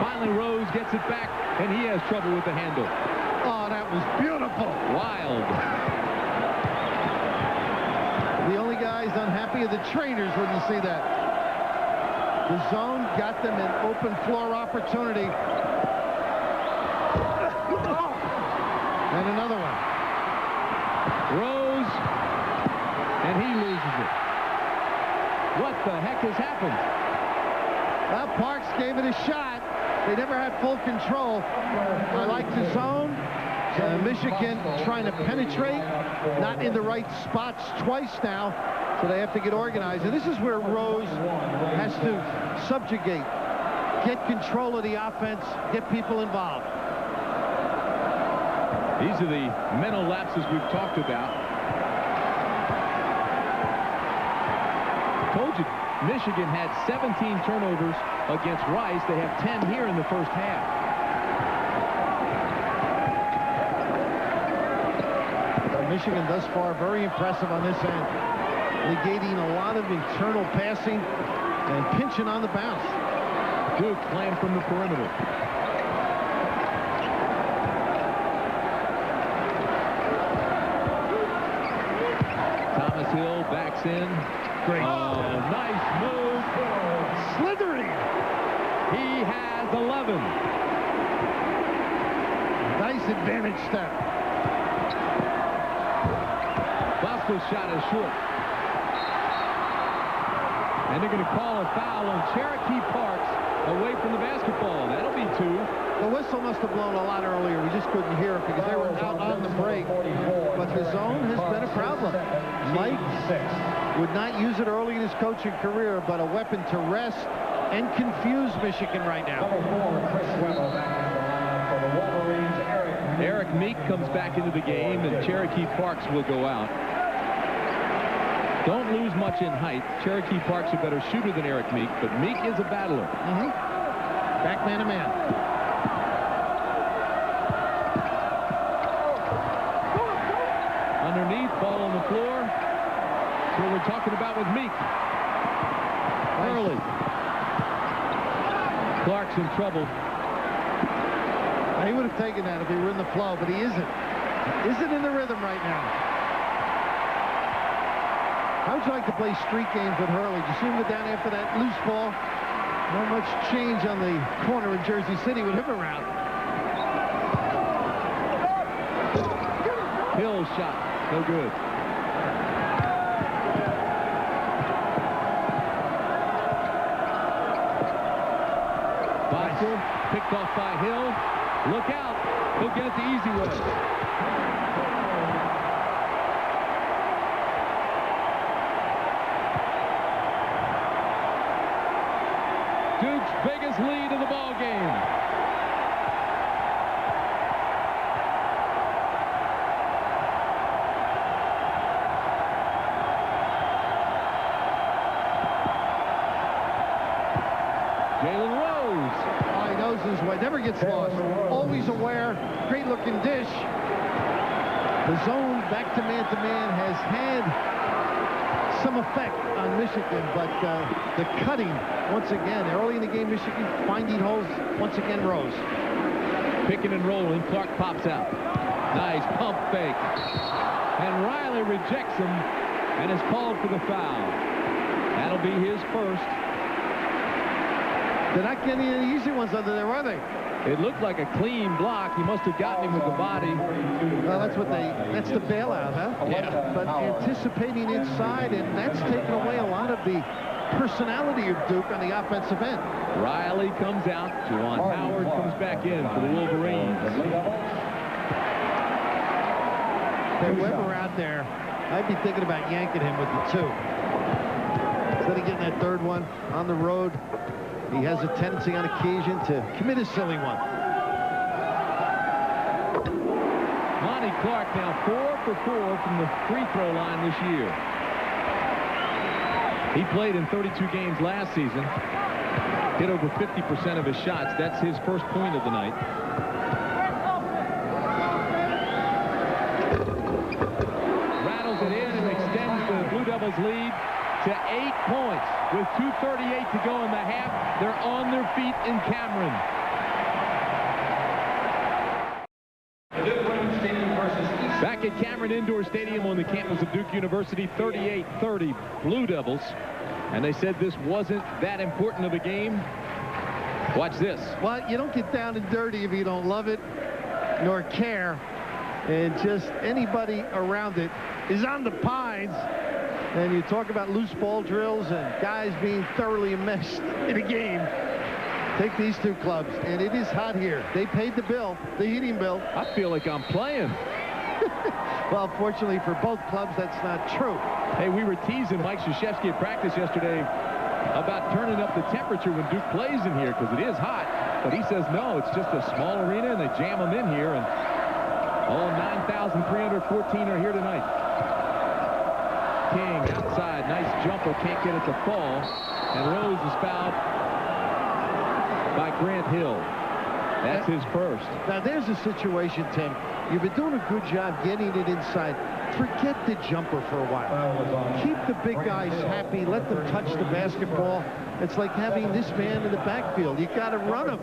Finally, Rose gets it back, and he has trouble with the handle. Oh, that was beautiful. Wild. The only guys unhappy are the trainers when you see that. The zone got them an open floor opportunity. And another one. Rose, and he loses it. What the heck has happened? Well, Parks gave it a shot. They never had full control. I like the zone. Michigan trying to penetrate, not in the right spots twice now, so they have to get organized. And this is where Rose has to subjugate, get control of the offense, get people involved. These are the mental lapses we've talked about. Told you, Michigan had 17 turnovers against Rice. They have 10 here in the first half. Michigan thus far very impressive on this end, negating a lot of internal passing and pinching on the bounce. Duke playing from the perimeter. Thomas Hill backs in. Great. Oh, nice move. Slithering. He has 11. Nice advantage step. Bosco's shot is short. And they're going to call a foul on Cherokee Parks away from the basketball. That'll be 2. The whistle must have blown a lot earlier. We just couldn't hear it because they were out on the break. But the zone has been a problem. Mike would not use it early in his coaching career, but a weapon to rest and confuse Michigan right now. Eric Meek comes back into the game, and Cherokee Parks will go out. Don't lose much in height. Cherokee Parks a better shooter than Eric Meek, but Meek is a battler. Back man to man. Underneath, ball on the floor. That's what we're talking about with Meek. Early. Clark's in trouble. He would have taken that if he were in the flow, but he isn't. Isn't in the rhythm right now. How would you like to play street games with Hurley? Did you see him go down after that loose ball? Not much change on the corner in Jersey City with him around. Hill's shot, no good. Bosco picked off by Hill. Look out. He'll get it the easy way. Duke's biggest lead of the ball game. Jalen Rose. Oh, he knows his way. Never gets lost. Always aware. Great looking dish. The zone back to man has had some effect on Michigan, but the cutting once again early in the game, Michigan finding holes once again. Rose Picking and rolling. Clark pops out. Nice pump fake, and Riley rejects him and is called for the foul. That'll be his first. They're not getting any easy ones under there, are they? It looked like a clean block. He must have gotten him with the body. Well, that's the bailout, huh? Yeah. But anticipating inside, and that's taken away a lot of the personality of Duke on the offensive end. Riley comes out. Juwan Howard comes back in for the Wolverines. If Weber out there, I'd be thinking about yanking him with the 2. Instead of getting that third one on the road, he has a tendency on occasion to commit a silly one. Monty Clark now 4 for 4 from the free throw line this year. He played in 32 games last season. Hit over 50% of his shots. That's his first point of the night. Rattles it in and extends the Blue Devils' lead to 8 points. With 2:38 to go in the half, they're on their feet in Cameron. Back at Cameron Indoor Stadium on the campus of Duke University, 38-30 Blue Devils. And they said this wasn't that important of a game. Watch this. Well, you don't get down and dirty if you don't love it nor care. And just anybody around it is on the pines. And you talk about loose ball drills and guys being thoroughly enmeshed in a game. Take these two clubs, and it is hot here. They paid the bill, the heating bill. I feel like I'm playing. Well, fortunately for both clubs, that's not true. Hey, we were teasing Mike Krzyzewski at practice yesterday about turning up the temperature when Duke plays in here because it is hot. But he says, no, it's just a small arena, and they jam them in here. And all 9,314 are here tonight. King outside, nice jumper, can't get it to fall. And Rose is fouled by Grant Hill. That's his first. Now, there's a situation, Tim. You've been doing a good job getting it inside. Forget the jumper for a while. Keep the big guys happy. Let them touch the basketball. It's like having this man in the backfield. You got to run him.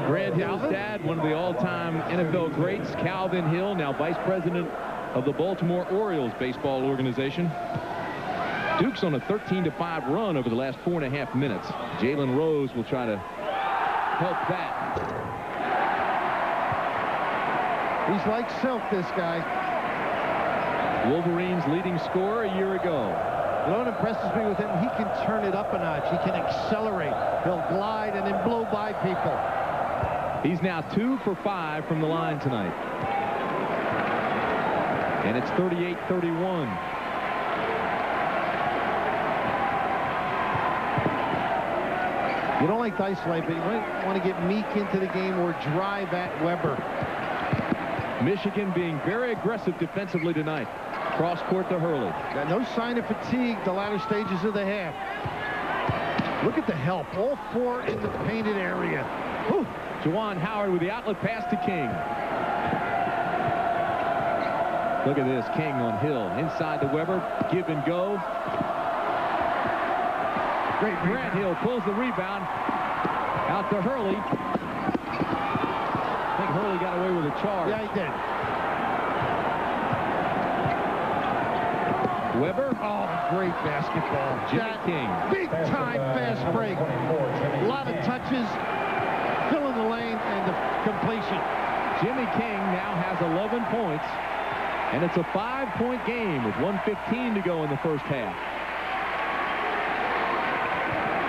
Grant Hill's dad, one of the all-time NFL greats, Calvin Hill, now vice president of the Baltimore Orioles baseball organization. Duke's on a 13-5 run over the last 4.5 minutes. Jalen Rose will try to help that. He's like silk, this guy. Wolverines leading scorer a year ago. You know what impresses me with him? He can turn it up a notch. He can accelerate. He'll glide and then blow by people. He's now 2 for 5 from the line tonight. And it's 38-31. You don't like to isolate, but you might want to get Meek into the game or drive at Weber. Michigan being very aggressive defensively tonight. Cross court to Hurley. Got no sign of fatigue the latter stages of the half. Look at the help. All 4 in the painted area. Whew. Juwan Howard with the outlet pass to King. Look at this. King on Hill. Inside to Weber. Give and go. Great rebound. Grant Hill pulls the rebound. Out to Hurley. I think Hurley got away with a charge. Yeah, he did. Weber. Oh, great basketball. Jimmy King. Big time fast break. A lot of touches. Filling the lane and the completion. Jimmy King now has 11 points. And it's a 5-point game with 1:15 to go in the first half.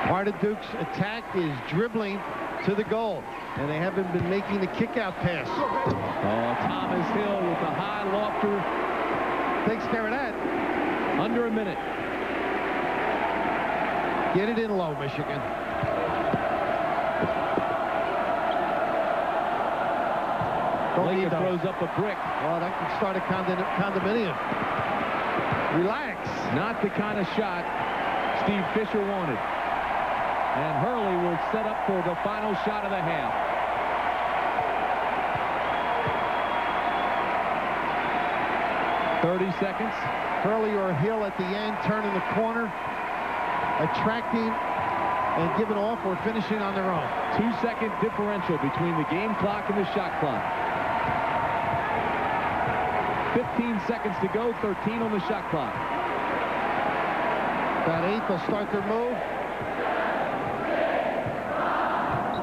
Part of Duke's attack is dribbling to the goal. And they haven't been making the kick-out pass. Oh, Thomas Hill with the high lofter. Takes care of that. Under a minute. Get it in low, Michigan. Laker throws up a brick. Well, that could start a condominium. Relax. Not the kind of shot Steve Fisher wanted. And Hurley will set up for the final shot of the half. .30 seconds. Hurley or Hill at the end, turning the corner, attracting and giving off or finishing on their own. 2-second differential between the game clock and the shot clock. 15 seconds to go, 13 on the shot clock. About 8, they'll start their move.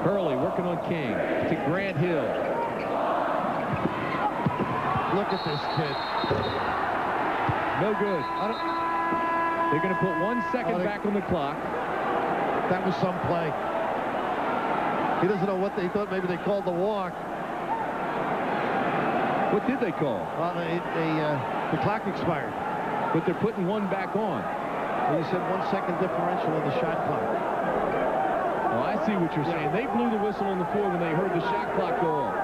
Hurley working on King to Grant Hill. Look at this kid. No good. They're going to put 1 second back on the clock. That was some play. He doesn't know what they thought. Maybe they called the walk. What did they call? Well, the clock expired. But they're putting 1 back on. He said 1 second differential on the shot clock. Oh, I see what you're saying. They blew the whistle on the floor when they heard the shot clock go off.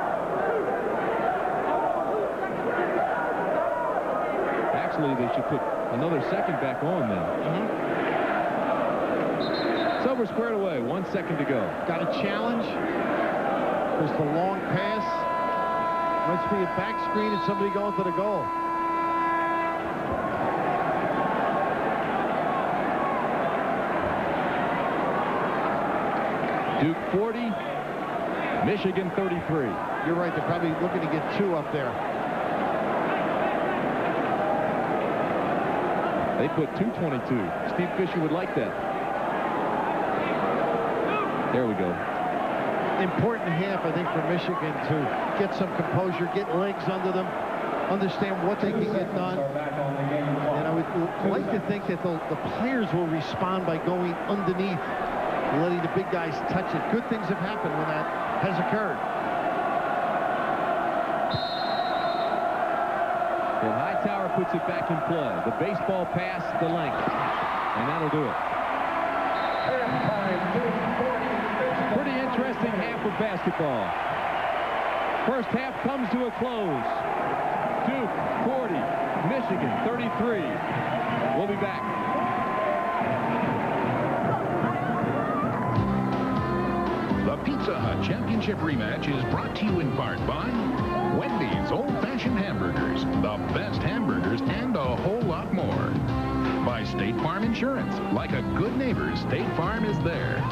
Actually, they should put another second back on then. So we're squared away. 1 second to go. Got a challenge. Just a long pass. Must be a back screen and somebody going to the goal. Duke 40, Michigan 33. You're right, they're probably looking to get 2 up there. They put 222. Steve Fisher would like that. There we go. Important half, I think, for Michigan to get some composure, get legs under them, understand what they can get done. And I would like to think that the players will respond by going underneath and letting the big guys touch it. Good things have happened when that has occurred. And Hightower puts it back in play. The baseball pass, the length. And that'll do it. Pretty interesting half of basketball. First half comes to a close. Duke 40, Michigan 33. We'll be back. The Pizza Hut Championship rematch is brought to you in part by Wendy's old-fashioned hamburgers, the best hamburgers and a whole lot more. By State Farm Insurance, like a good neighbor, State Farm is there.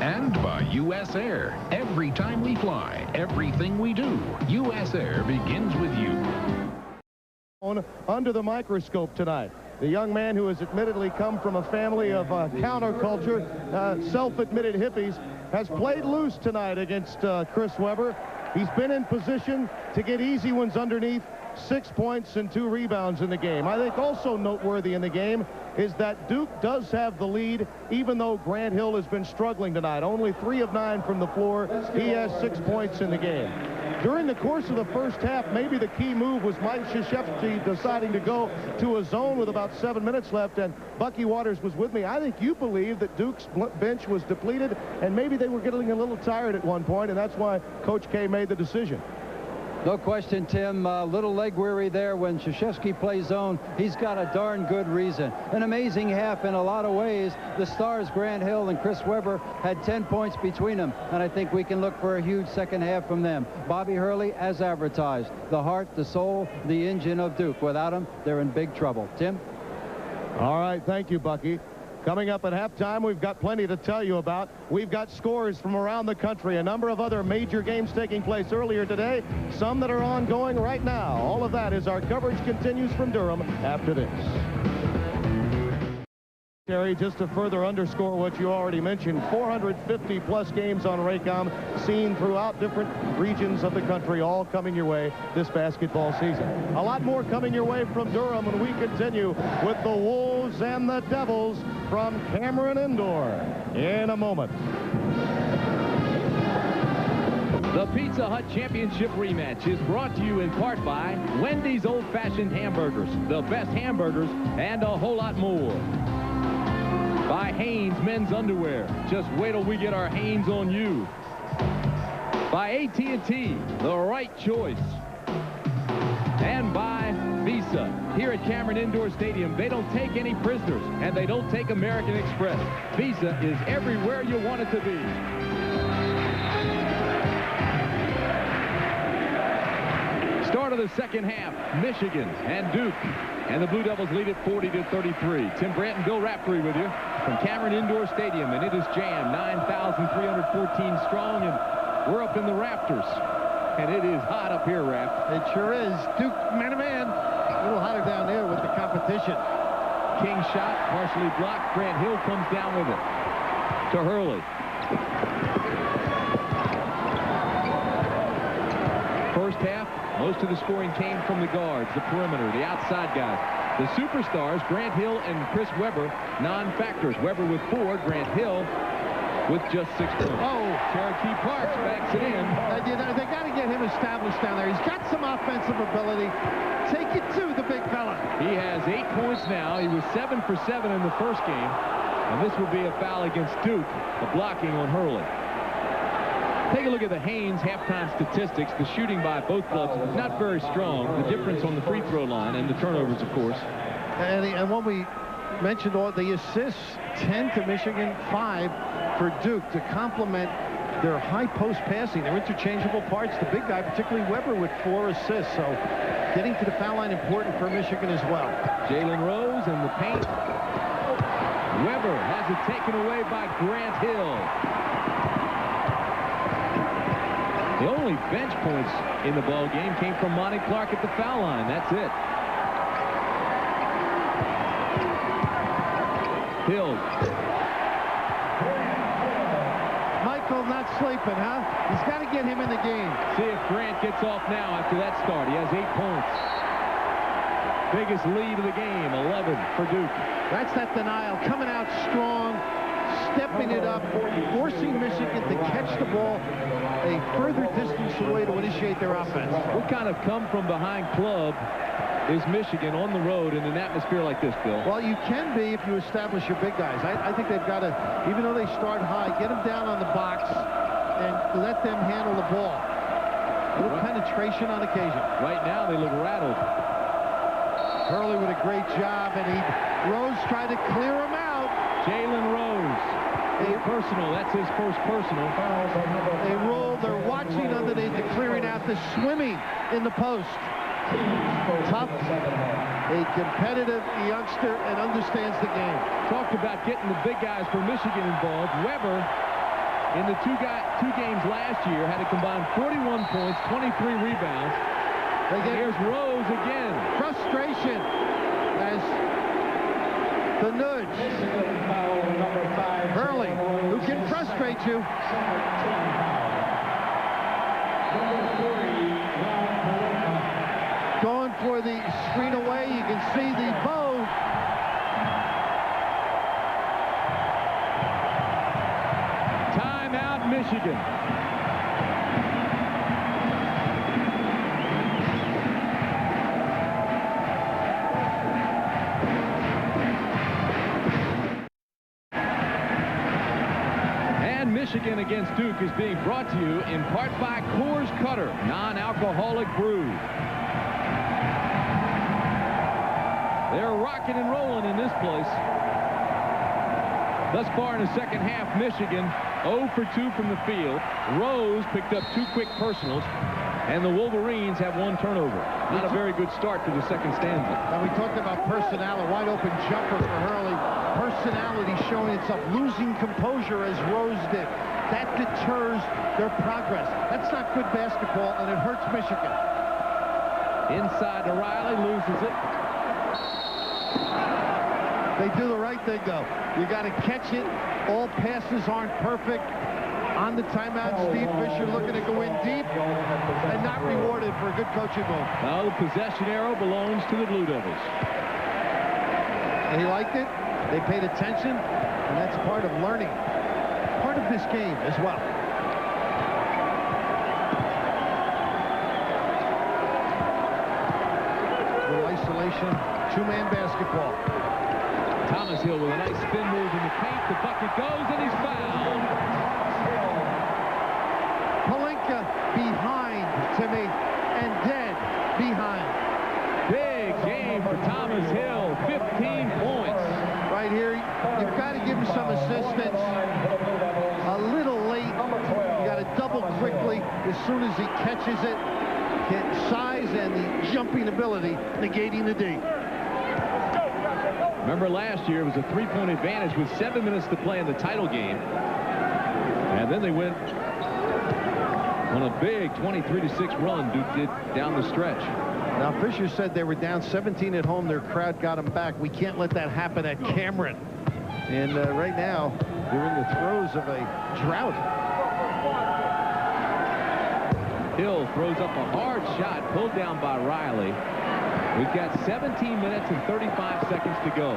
And by U.S. Air. Every time we fly, everything we do, U.S. Air begins with you. Under the microscope tonight, the young man who has admittedly come from a family of counterculture, self-admitted hippies, has played loose tonight against Chris Webber. He's been in position to get easy ones underneath. 6 points and 2 rebounds in the game. I think also noteworthy in the game is that Duke does have the lead, even though Grant Hill has been struggling tonight. Only 3 of 9 from the floor. He has 6 points in the game. During the course of the first half, maybe the key move was Mike Krzyzewski deciding to go to a zone with about 7 minutes left, and Bucky Waters was with me. I think you believe that Duke's bench was depleted, and maybe they were getting a little tired at one point, and that's why Coach K made the decision. No question, Tim. Little leg weary there when Krzyzewski plays zone. He's got a darn good reason. An amazing half in a lot of ways. The stars, Grant Hill and Chris Webber, had 10 points between them, and I think we can look for a huge second half from them. Bobby Hurley, as advertised, the heart, the soul, the engine of Duke. Without him, they're in big trouble. Tim? All right, thank you, Bucky. Coming up at halftime, we've got plenty to tell you about. We've got scores from around the country, a number of other major games taking place earlier today, some that are ongoing right now. All of that as our coverage continues from Durham after this. Terry, just to further underscore what you already mentioned, 450-plus games on Raycom, seen throughout different regions of the country, all coming your way this basketball season. A lot more coming your way from Durham when we continue with the Wolves and the Devils from Cameron Indoor in a moment. The Pizza Hut Championship rematch is brought to you in part by Wendy's old-fashioned hamburgers, the best hamburgers and a whole lot more. By Hanes men's underwear. Just wait till we get our Hanes on you. By AT&T, the right choice. And by Visa. Here at Cameron Indoor Stadium, they don't take any prisoners, and they don't take American Express. Visa is everywhere you want it to be. Start of the second half, Michigan and Duke. And the Blue Devils lead it 40-33. Tim Brandt and Bill Raftery with you from Cameron Indoor Stadium. And it is jammed, 9,314 strong, and we're up in the rafters. And it is hot up here, Raft. It sure is. Duke, man-to-man. A little hotter down there with the competition. King shot, partially blocked. Grant Hill comes down with it to Hurley. First half, most of the scoring came from the guards, the perimeter, the outside guys. The superstars, Grant Hill and Chris Webber, non-factors. Webber with 4, Grant Hill with just 6 points. Oh, Cherokee Parks backs it in. They got to get him established down there. He's got some offensive ability. Take it to the big fella. He has 8 points now. He was 7 for 7 in the first game. And this will be a foul against Duke, a blocking on Hurley. Take a look at the Hanes halftime statistics. The shooting by both clubs not very strong. The difference on the free throw line and the turnovers, of course. And when we mentioned all the assists, 10 to Michigan, 5 for Duke to complement their high post passing. They're interchangeable parts. The big guy, particularly Webber, with 4 assists. So getting to the foul line important for Michigan as well. Jalen Rose and the paint. Webber has it taken away by Grant Hill. The only bench points in the ball game came from Monty Clark at the foul line. That's it. Hill. Michael not sleeping, huh? He's got to get him in the game. See if Grant gets off now after that start. He has 8 points. Biggest lead of the game, 11 for Duke. That's that denial, coming out strong, stepping it up, forcing Michigan to catch the ball a further distance away to initiate their offense. What kind of come-from-behind club is Michigan on the road in an atmosphere like this, Bill? Well, you can be if you establish your big guys. I think they've got to, even though they start high, get them down on the box and let them handle the ball. A little penetration on occasion. Right now, they look rattled. Hurley with a great job, and Rose tried to clear him out. Jalen Rose. Personal. That's his first personal. They roll. They're watching underneath the clearing out. The swimming in the post. Tough. A competitive youngster and understands the game. Talked about getting the big guys for Michigan involved. Weber, in the two games last year, had a combined 41 points, 23 rebounds. Here's Rose again. Frustration as the nudge. Hurley, who can frustrate you. Going for the screen away. You can see the bow. Timeout, Michigan. Michigan against Duke is being brought to you in part by Coors Cutter, non-alcoholic brew. They're rocking and rolling in this place. Thus far in the second half, Michigan 0 for 2 from the field. Rose picked up 2 quick personals, and the Wolverines have 1 turnover. Not a very good start to the second stanza. Now we talked about personality, wide open jumper for Hurley. Personality showing itself, losing composure as Rose did. That deters their progress. That's not good basketball, and it hurts Michigan. Inside to Riley, loses it. They do the right thing, though. You got to catch it. All passes aren't perfect. On the timeout, Steve Fisher looking to go in deep and not rewarded for a good coaching move. Now the possession arrow belongs to the Blue Devils. And he liked it. They paid attention, and that's part of learning. Part of this game as well. Little isolation, 2-man basketball. Thomas Hill with a nice spin move in the paint. The bucket goes, and he's fouled. Palinka behind Timmy, and dead behind. Big game for Thomas Hill, 15 points. Right here, you've got to give him some assistance. A little late. You got to double quickly as soon as he catches it. Get size and the jumping ability, negating the D. Remember last year, it was a 3-point advantage with 7 minutes to play in the title game. And then they went on a big 23-6 run Duke did down the stretch. Now, Fisher said they were down 17 at home. Their crowd got them back. We can't let that happen at Cameron. And right now, they're in the throes of a drought. Hill throws up a hard shot, pulled down by Riley. We've got 17 minutes and 35 seconds to go.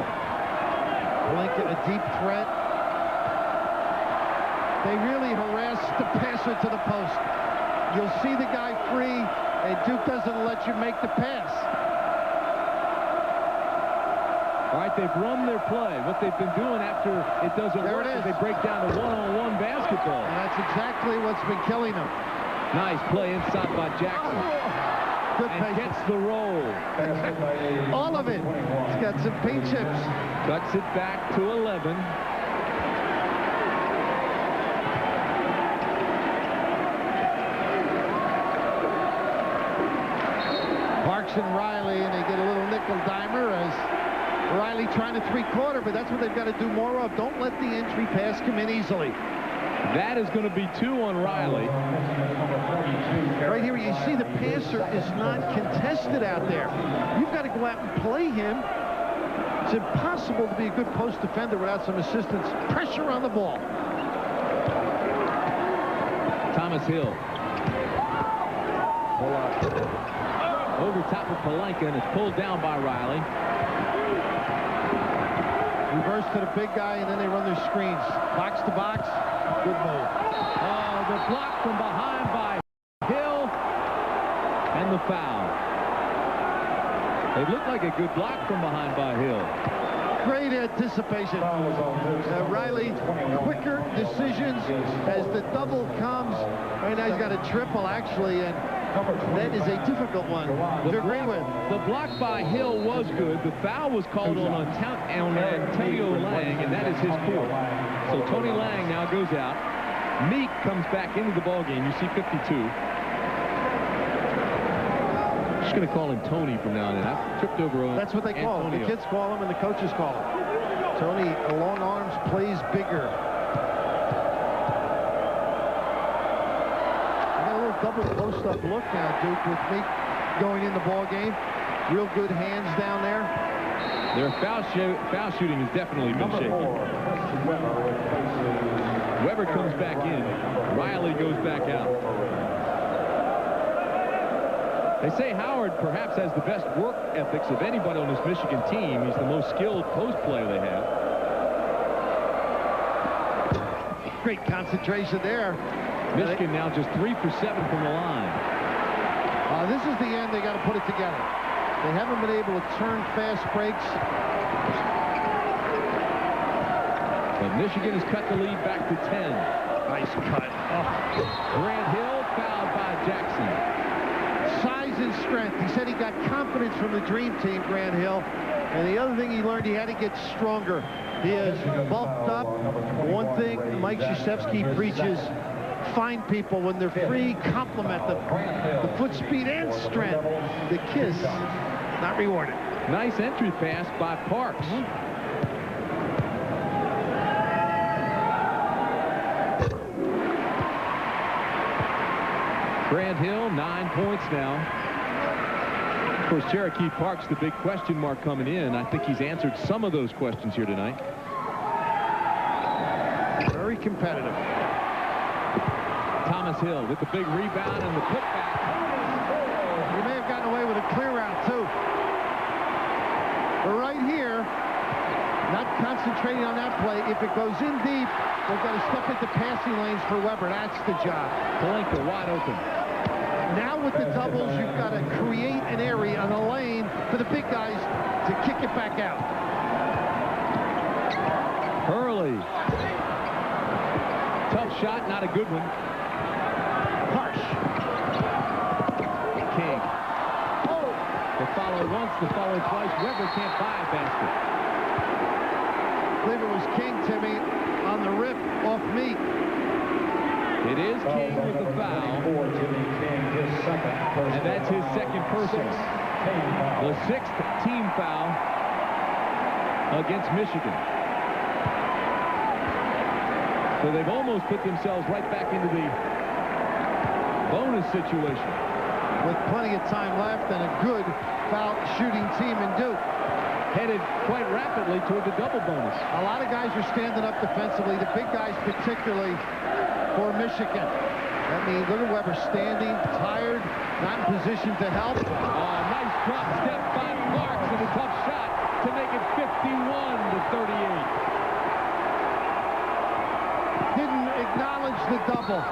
Lincoln, a deep threat. They really harass the passer to the post. You'll see the guy free, and Duke doesn't let you make the pass. All right, they've run their play. What they've been doing after it doesn't work is they break down to one-on-one basketball. And that's exactly what's been killing them. Nice play inside by Jackson. Good and gets the roll. All of it. He's got some paint chips. Cuts it back to 11. Parks and Riley, and they get a little nickel-dimer as Riley trying to three-quarter, but that's what they've got to do more of. Don't let the entry pass come in easily. That is going to be 2 on Riley. Right here, you see the passer is not contested out there. You've got to go out and play him. It's impossible to be a good post defender without some assistance. Pressure on the ball. Thomas Hill. Over top of Palenka, and it's pulled down by Riley. Reverse to the big guy, and then they run their screens. Box to box. Good move. Oh, the block from behind by Hill, and the foul. It looked like a good block from behind by Hill. Great anticipation. Riley, quicker decisions as the double comes. Right now he's got a triple, actually, and that is a difficult one to agree with. The block by Hill was good. The foul was called on Antonio Lang, and that is his fourth. So Tony Lang now goes out. MICH comes back into the ballgame. You see 52. Just going to call him Tony from now on in. I've tripped over on That's what they call him. The kids call him and the coaches call him. Tony, long arms, plays bigger. Double post-up look now, Duke, with MICH going in the ball game. Real good hands down there. Their foul shooting has definitely been shaky. Weber comes back in. Riley goes back out. They say Howard perhaps has the best work ethics of anybody on this Michigan team. He's the most skilled post player they have. Great concentration there. Michigan now just 3 for 7 from the line. This is the end. They got to put it together. They haven't been able to turn fast breaks. But Michigan has cut the lead back to 10. Nice cut. Grant Hill fouled by Jackson. Size and strength. He said he got confidence from the dream team, Grant Hill. And the other thing he learned, he had to get stronger. He is bulked up. One thing Mike Krzyzewski preaches, find people when they're free, compliment them. The foot speed and strength. The kiss, not rewarded. Nice entry pass by Parks. Grant Hill, 9 points now. Of course, Cherokee Parks, the big question mark coming in. I think he's answered some of those questions here tonight. Very competitive. Thomas Hill with the big rebound and the putback. He may have gotten away with a clear out, too. But right here, not concentrating on that play. If it goes in deep, they've got to step into passing lanes for Weber. That's the job. Palenka wide open. Now with the doubles, you've got to create an area on the lane for the big guys to kick it back out. Hurley. Tough shot, not a good one. Harsh. King. Oh! The follow once, the follow twice. Weber can't buy a basket. I believe it was King, Timmy, on the rip off MICH. It is King with the foul. And that's his second personal. The 6th team foul against Michigan. So they've almost put themselves right back into the bonus situation. With plenty of time left and a good foul shooting team in Duke. Headed quite rapidly toward the double bonus. A lot of guys are standing up defensively, the big guys particularly for Michigan. That means look at Weber standing, tired, not in position to help. Nice drop step by Parks and a tough shot to make it 51-38. Didn't acknowledge the double.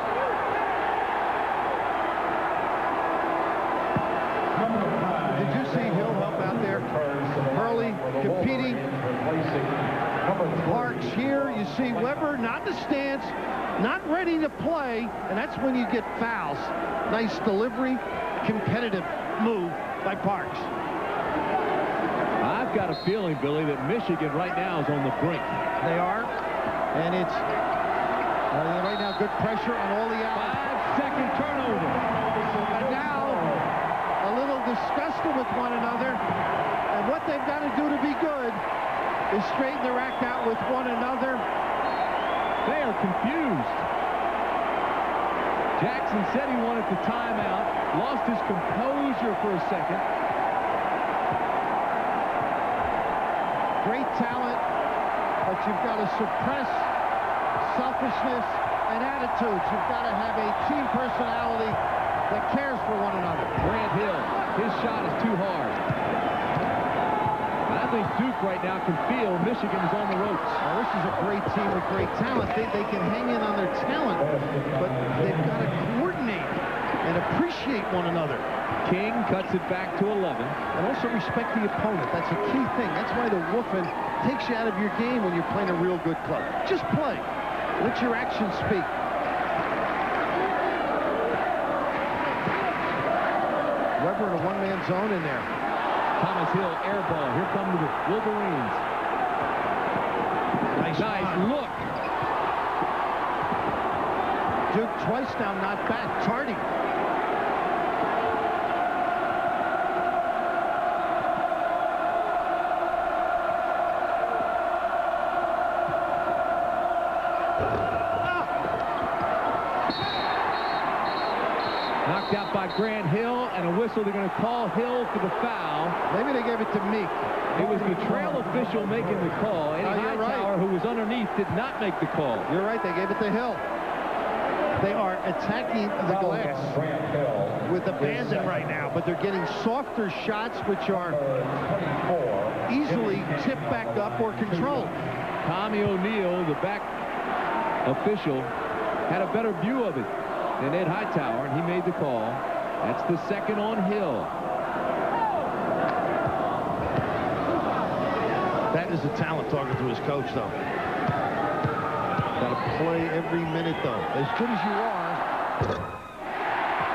Did you see Hill help out there? Hurley competing. Parks here. You see Weber not in the stance, not ready to play, and that's when you get fouls. Nice delivery, competitive move by Parks. I've got a feeling, Billy, that Michigan right now is on the brink. They are, and it's right now good pressure on all the outlets. 5-second turnover. And now a little disgusted with one another, and what they've got to do to be good is straighten their act out with one another. They are confused. Jackson said he wanted the timeout, lost his composure for a second. Great talent, but you've got to suppress selfishness and attitudes. You've got to have a team personality that cares for one another. Grant Hill, his shot is too hard. And I think Duke right now can feel Michigan is on the ropes. Well, this is a great team with great talent. They can hang in on their talent, but they've got to coordinate and appreciate one another. King cuts it back to 11. And also respect the opponent. That's a key thing. That's why the woofing takes you out of your game when you're playing a real good club. Just play. Let your actions speak. Weber in a one-man zone in there. Thomas Hill, air ball. Here come the Wolverines. Nice look. Duke twice now, not back. Tardy. Knocked out by Grant Hill, and a whistle. They're going to call Hill for the foul. Maybe they gave it to Meek. It was the trail official making the call. Eddie Hightower, who was underneath, did not make the call. You're right. They gave it to Hill. They are attacking the glass with abandon right now, but they're getting softer shots, which are easily tipped back up or controlled. Tommy O'Neill, the back official, had a better view of it than Ed Hightower, and he made the call. That's the second on Hill. That is a talent talking to his coach, though. Got to play every minute, though. As good as you are,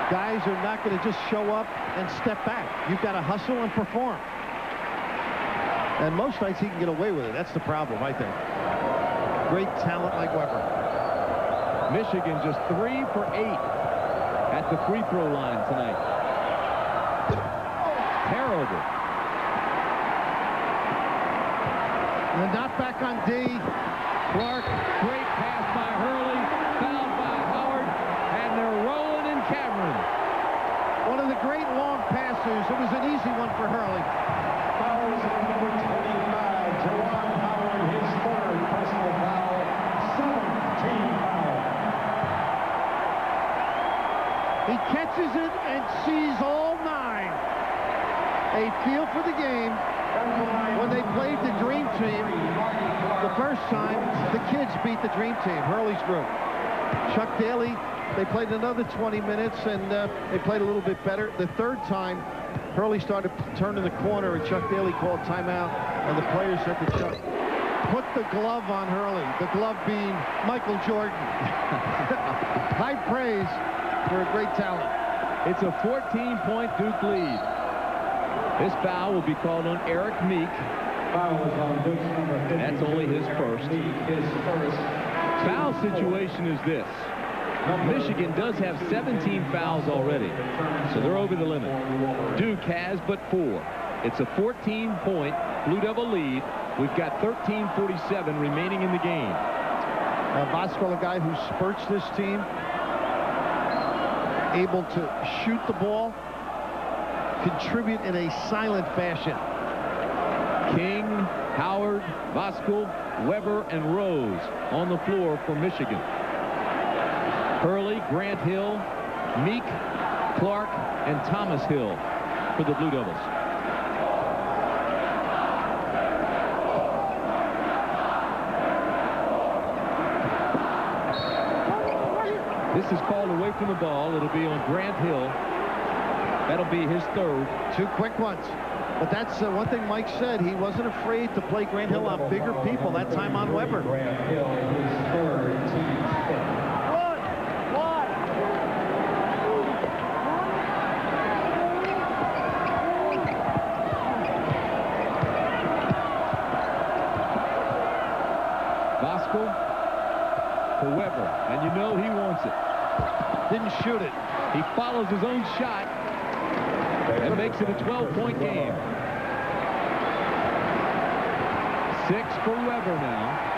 guys are not going to just show up and step back. You've got to hustle and perform. And most nights he can get away with it. That's the problem, I think. Great talent like Weber. Michigan just 3 for 8 at the free throw line tonight. Terrible. The knockback on D. Clark, great pass by Hurley, fouled by Howard, and they're rolling in Cameron. One of the great long passes. It was an easy one for Hurley. Fouls on number 25, Jerron Howard, his third personal foul, 7th team foul. He catches it and sees all 9. A feel for the game. When they played the Dream Team the first time, the kids beat the Dream Team, Hurley's group. Chuck Daly, they played another 20 minutes, and they played a little bit better. The third time, Hurley started turning the corner, and Chuck Daly called timeout, and the players said to Chuck, put the glove on Hurley, the glove being Michael Jordan. High praise for a great talent. It's a 14-point Duke lead. This foul will be called on Eric Meek. That's only his first. Foul situation is this. Michigan does have 17 fouls already, so they're over the limit. Duke has but 4. It's a 14-point Blue Devil lead. We've got 13:47 remaining in the game. Vasco, a guy who spurts this team, able to shoot the ball, contribute in a silent fashion. King, Howard, Voskuhl, Weber, and Rose on the floor for Michigan. Hurley, Grant Hill, Meek, Clark, and Thomas Hill for the Blue Devils. This is called away from the ball. It'll be on Grant Hill. That'll be his third. 2 quick ones. But that's one thing Mike said. He wasn't afraid to play Grant Hill on bigger people, that time on Weber. Grant Hill, his third, team fifth. Voskuhl for Weber, and you know he wants it. Didn't shoot it. He follows his own shot and makes it a 12-point game. 6 for Weber now.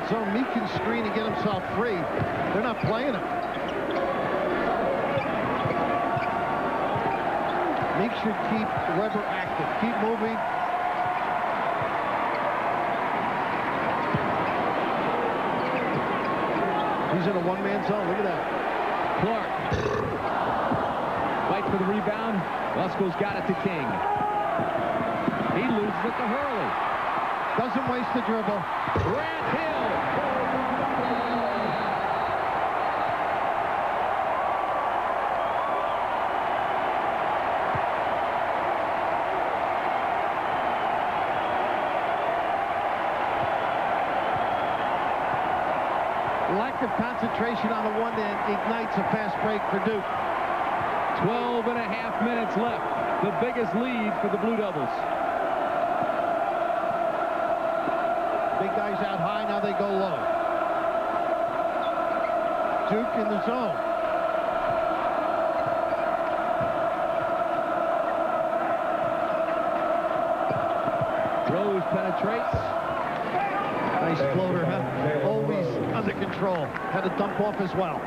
zone. Meek can screen and get himself free. They're not playing him. Meek should keep Weber active. Keep moving. He's in a one-man zone. Look at that. Clark. Fight for the rebound. Buskell's got it to King. He loses it to Hurley. Doesn't waste the dribble. Grant Hill. Lack of concentration on the one that ignites a fast break for Duke. 12 and a half minutes left. The biggest lead for the Blue Devils. Big guys out high, now they go low. Duke in the zone. Rose penetrates. Nice floater, huh? Always under control. Had a dump off as well.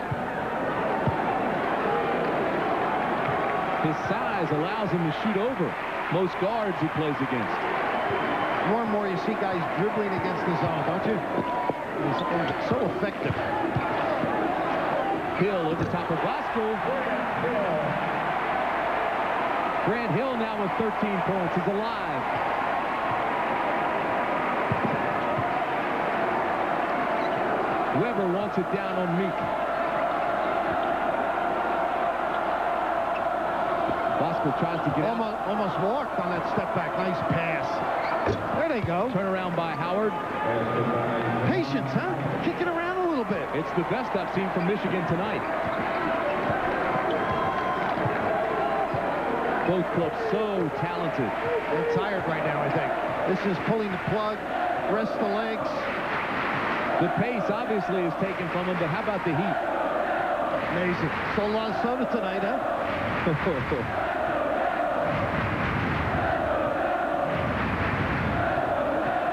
His size allows him to shoot over most guards he plays against. More and more you see guys dribbling against the zone, don't you? He's so effective. Hill at the top of Bosco. Grant Hill now with 13 points is alive. Weber wants it down on Meek. Bosco tries to get almost walked on that step back. Nice pass. There they go. Turn around by Howard. Patience, huh? Kicking around a little bit. It's the best I've seen from Michigan tonight. Both clubs so talented. They're tired right now, I think. This is pulling the plug, rest the legs. The pace obviously is taken from him, but how about the heat? Amazing. So a lot of soda tonight, huh?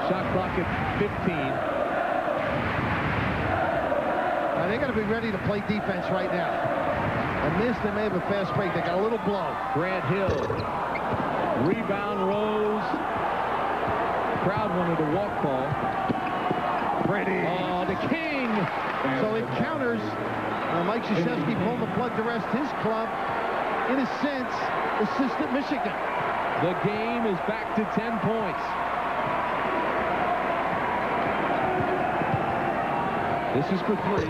Shot clock at 15. Now they got to be ready to play defense right now. And this, they may have a fast break. They got a little blow. Grant Hill. Rebound Rose. Crowd wanted a walk call. Brady. Oh, the King. So it counters. Mike Krzyzewski pulling the plug to rest his club. In a sense, assistant Michigan. The game is back to 10 points. This is for 3.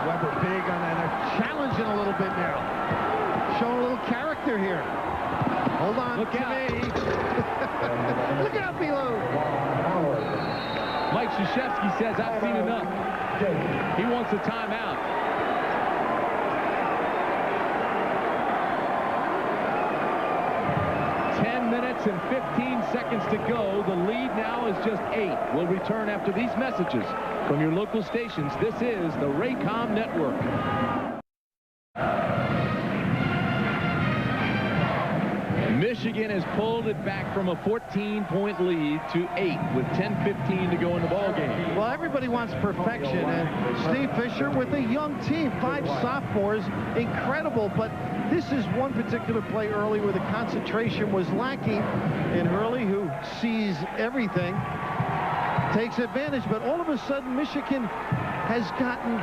Weber big on that. They're challenging a little bit now. Showing a little character here. Hold on. Look out. Look out below. Mike Krzyzewski says, I've seen enough. He wants a timeout. Minutes and 15 seconds to go. The lead now is just 8. We'll return after these messages from your local stations. This is the Raycom Network. Michigan has pulled it back from a 14-point lead to 8 with 10:15 to go in the ballgame. Well, everybody wants perfection, and Steve Fisher with a young team, 5 sophomores, incredible, but this is one particular play early where the concentration was lacking, and Hurley, who sees everything, takes advantage, but all of a sudden Michigan has gotten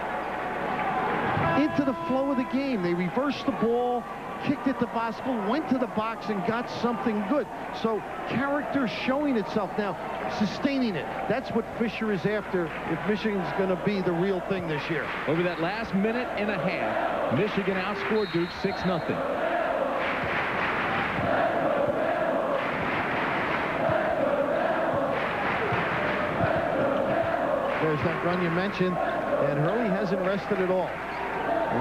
into the flow of the game. They reversed the ball, kicked it to Bosco, went to the box and got something good. So character showing itself now, sustaining it. That's what Fisher is after if Michigan's going to be the real thing this year. Over that last minute and a half, Michigan outscored Duke 6-0. There's that run you mentioned, and Hurley hasn't rested at all.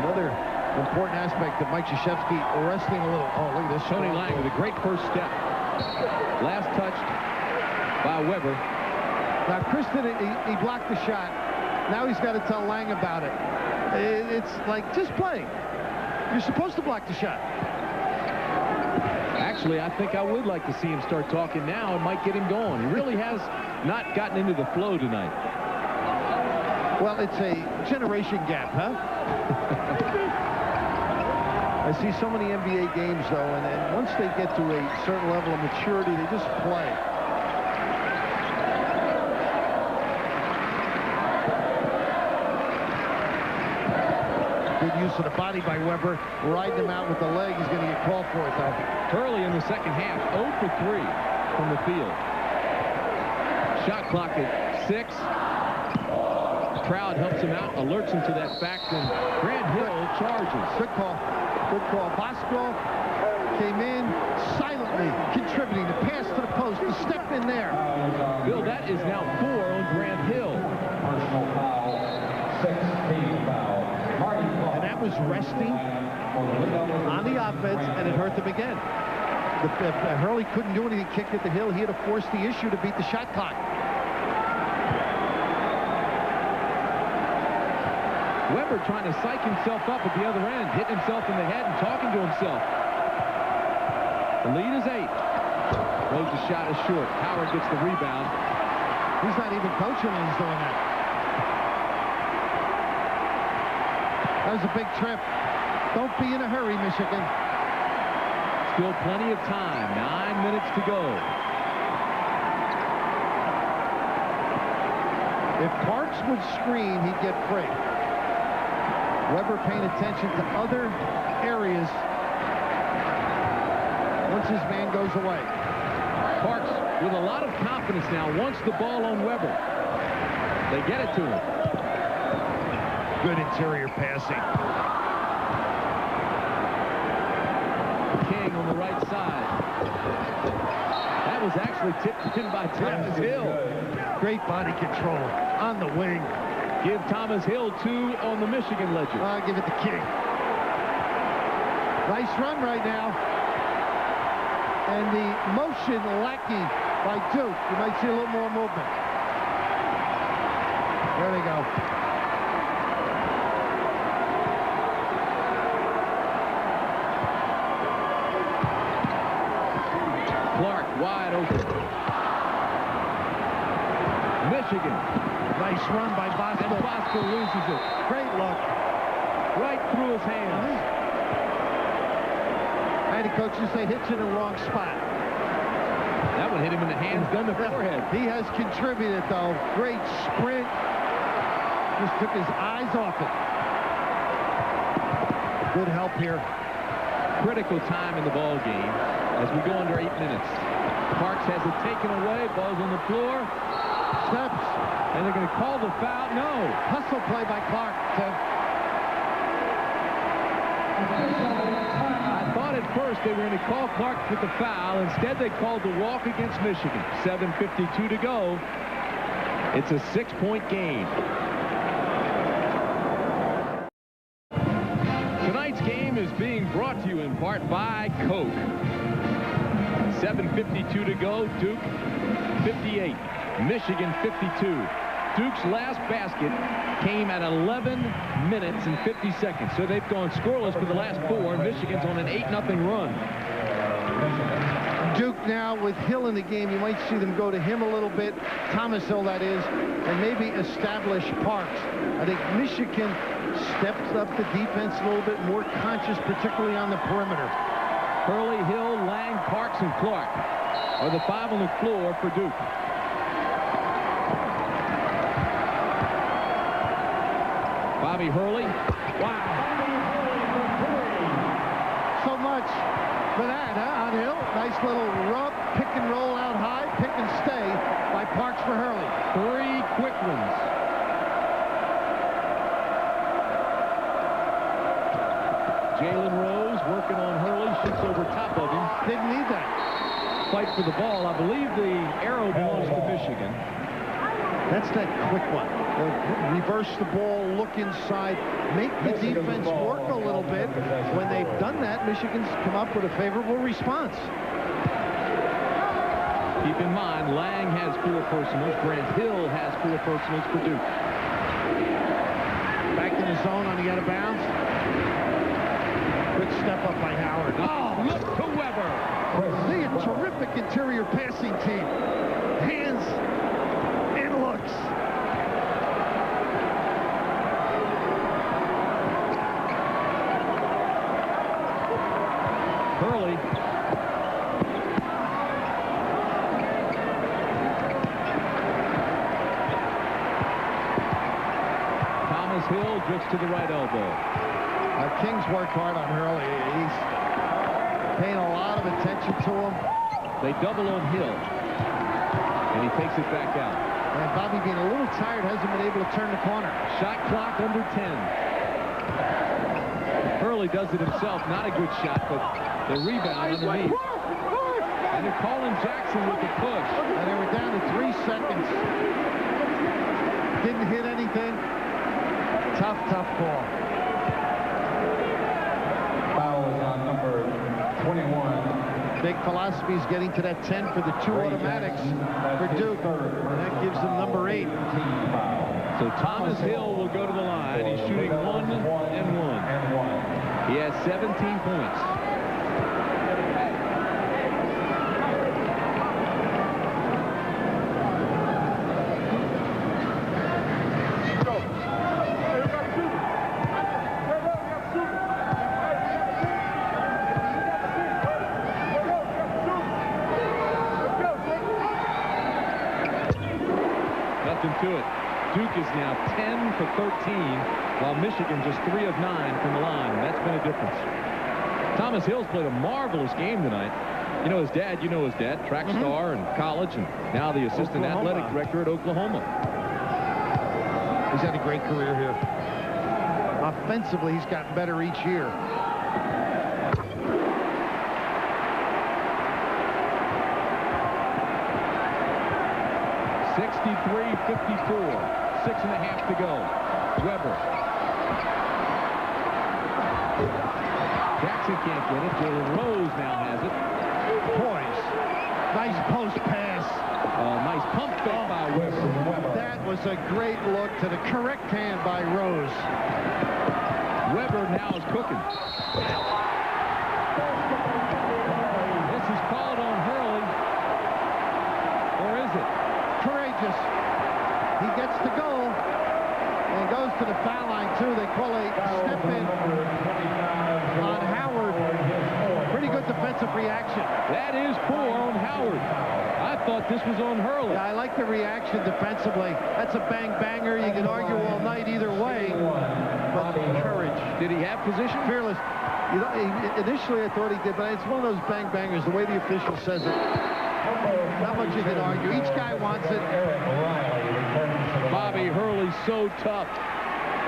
Another important aspect of Mike Krzyzewski resting a little. Oh, look at this. Tony Lang with a great first step. Last touched by Weber. Now, Kristen, he blocked the shot. Now he's got to tell Lang about it. It's like, just play. You're supposed to block the shot. Actually, I think I would like to see him start talking now. It might get him going. He really has not gotten into the flow tonight. Well, it's a generation gap, huh? I see so many NBA games, though, and once they get to a certain level of maturity, they just play. Good use of the body by Weber. Riding him out with the leg. He's going to get called for it, though. Hurley in the second half, 0 for 3 from the field. Shot clock at 6. The crowd helps him out, alerts him to that fact, and Grant Hill charges. Good call. Good call. Bosco came in silently, contributing. The pass to the post, the step in there. Bill, that is now 4 on Grant Hill. Personal foul, 6th foul. And that was resting on the offense, and it hurt them again. Hurley couldn't do anything, kicked at the Hill. He had to force the issue to beat the shot clock. Weber trying to psych himself up at the other end, hitting himself in the head and talking to himself. The lead is 8. Throws the shot is short. Howard gets the rebound. He's not even coaching when he's doing that. That was a big trip. Don't be in a hurry, Michigan. Still plenty of time. 9 minutes to go. If Parks would screen, he'd get free. Weber paying attention to other areas once his man goes away. Parks with a lot of confidence now wants the ball on Weber. They get it to him. Good interior passing. King on the right side. That was actually tipped in by Thomas Hill. Great body control on the wing. Give Thomas Hill 2 on the Michigan ledger. I'll give it to King. Nice run right now. And the motion lacking by Duke. You might see a little more movement. There they go. Clark wide open. Michigan. Nice run by Bosco. And Bosco loses it. Great look. Right through his hands. I had a coach who say hits in the wrong spot. That one hit him in the hands, done the forehead. He has contributed, though. Great sprint. Just took his eyes off it. Good help here. Critical time in the ball game as we go under 8 minutes. Parks has it taken away. Ball's on the floor. Steps. And they're going to call the foul. No. Hustle play by Clark. I thought at first they were going to call Clark with the foul. Instead, they called the walk against Michigan. 7:52 to go. It's a 6-point game. Tonight's game is being brought to you in part by Coke. 7:52 to go. Duke 58. Michigan 52. Duke's last basket came at 11 minutes and 50 seconds. So they've gone scoreless for the last 4. Michigan's on an 8-0 run. Duke now with Hill in the game. You might see them go to him a little bit. Thomas Hill, that is. And maybe establish Parks. I think Michigan steps up the defense a little bit more conscious, particularly on the perimeter. Hurley, Hill, Lang, Parks, and Clark are the 5 on the floor for Duke. Bobby Hurley. Wow. So much for that, huh, on Hill. Nice little rub, pick and roll out high, pick and stay by Parks for Hurley. 3 quick ones. Jalen Rose working on Hurley, shoots over top of him. Didn't need that. Fight for the ball. I believe the arrow belongs to Michigan. That's that quick one. Reverse the ball, look inside, make the defense work a little bit. When they've done that, Michigan's come up with a favorable response. Keep in mind, Lang has 4 personals. Grant Hill has 4 personals for Duke. Back in the zone on the out of bounds. Good step up by Howard. Oh, look to Weber. See a terrific interior passing team. Hands and looks. looks to the right elbow. King's worked hard on Hurley. He's paying a lot of attention to him. They double on Hill, and he takes it back out. And Bobby, being a little tired, hasn't been able to turn the corner. Shot clock under 10. Hurley does it himself. Not a good shot, but the rebound underneath. And they're calling Jackson with the push. And they were down to 3 seconds. Didn't hit anything. Tough call. Foul is on number 21. Big philosophy is getting to that 10 for the 2 automatics for Duke. And that gives them number 8. So Thomas Hill will go to the line. He's shooting 1 and 1. He has 17 points. To it. Duke is now 10 for 13, while Michigan just 3 of 9 from the line. That's been a difference. Thomas Hill's played a marvelous game tonight. You know his dad, track star in college, and now the assistant athletic director at Oklahoma. He's had a great career here. Offensively, he's gotten better each year. 63-54. 6.5 to go. Weber. Jackson can't get it. Jalen Rose now has it. Poise. Nice post pass. Nice pump fake by Weber. That was a great look to the correct hand by Rose. Weber now is cooking. This is called on Hurley. Or is it? Courageous. He gets the goal and goes to the foul line too. They call a step in on Howard. Pretty good defensive reaction. That is 4 on Howard. I thought this was on Hurley. Yeah, I like the reaction defensively. That's a bang-banger. You can argue all night either way. But courage. Did he have position? Fearless. You know, initially I thought he did, but it's one of those bang-bangers. The way the official says it. Not much you can argue. Each guy wants it. Bobby Hurley's so tough.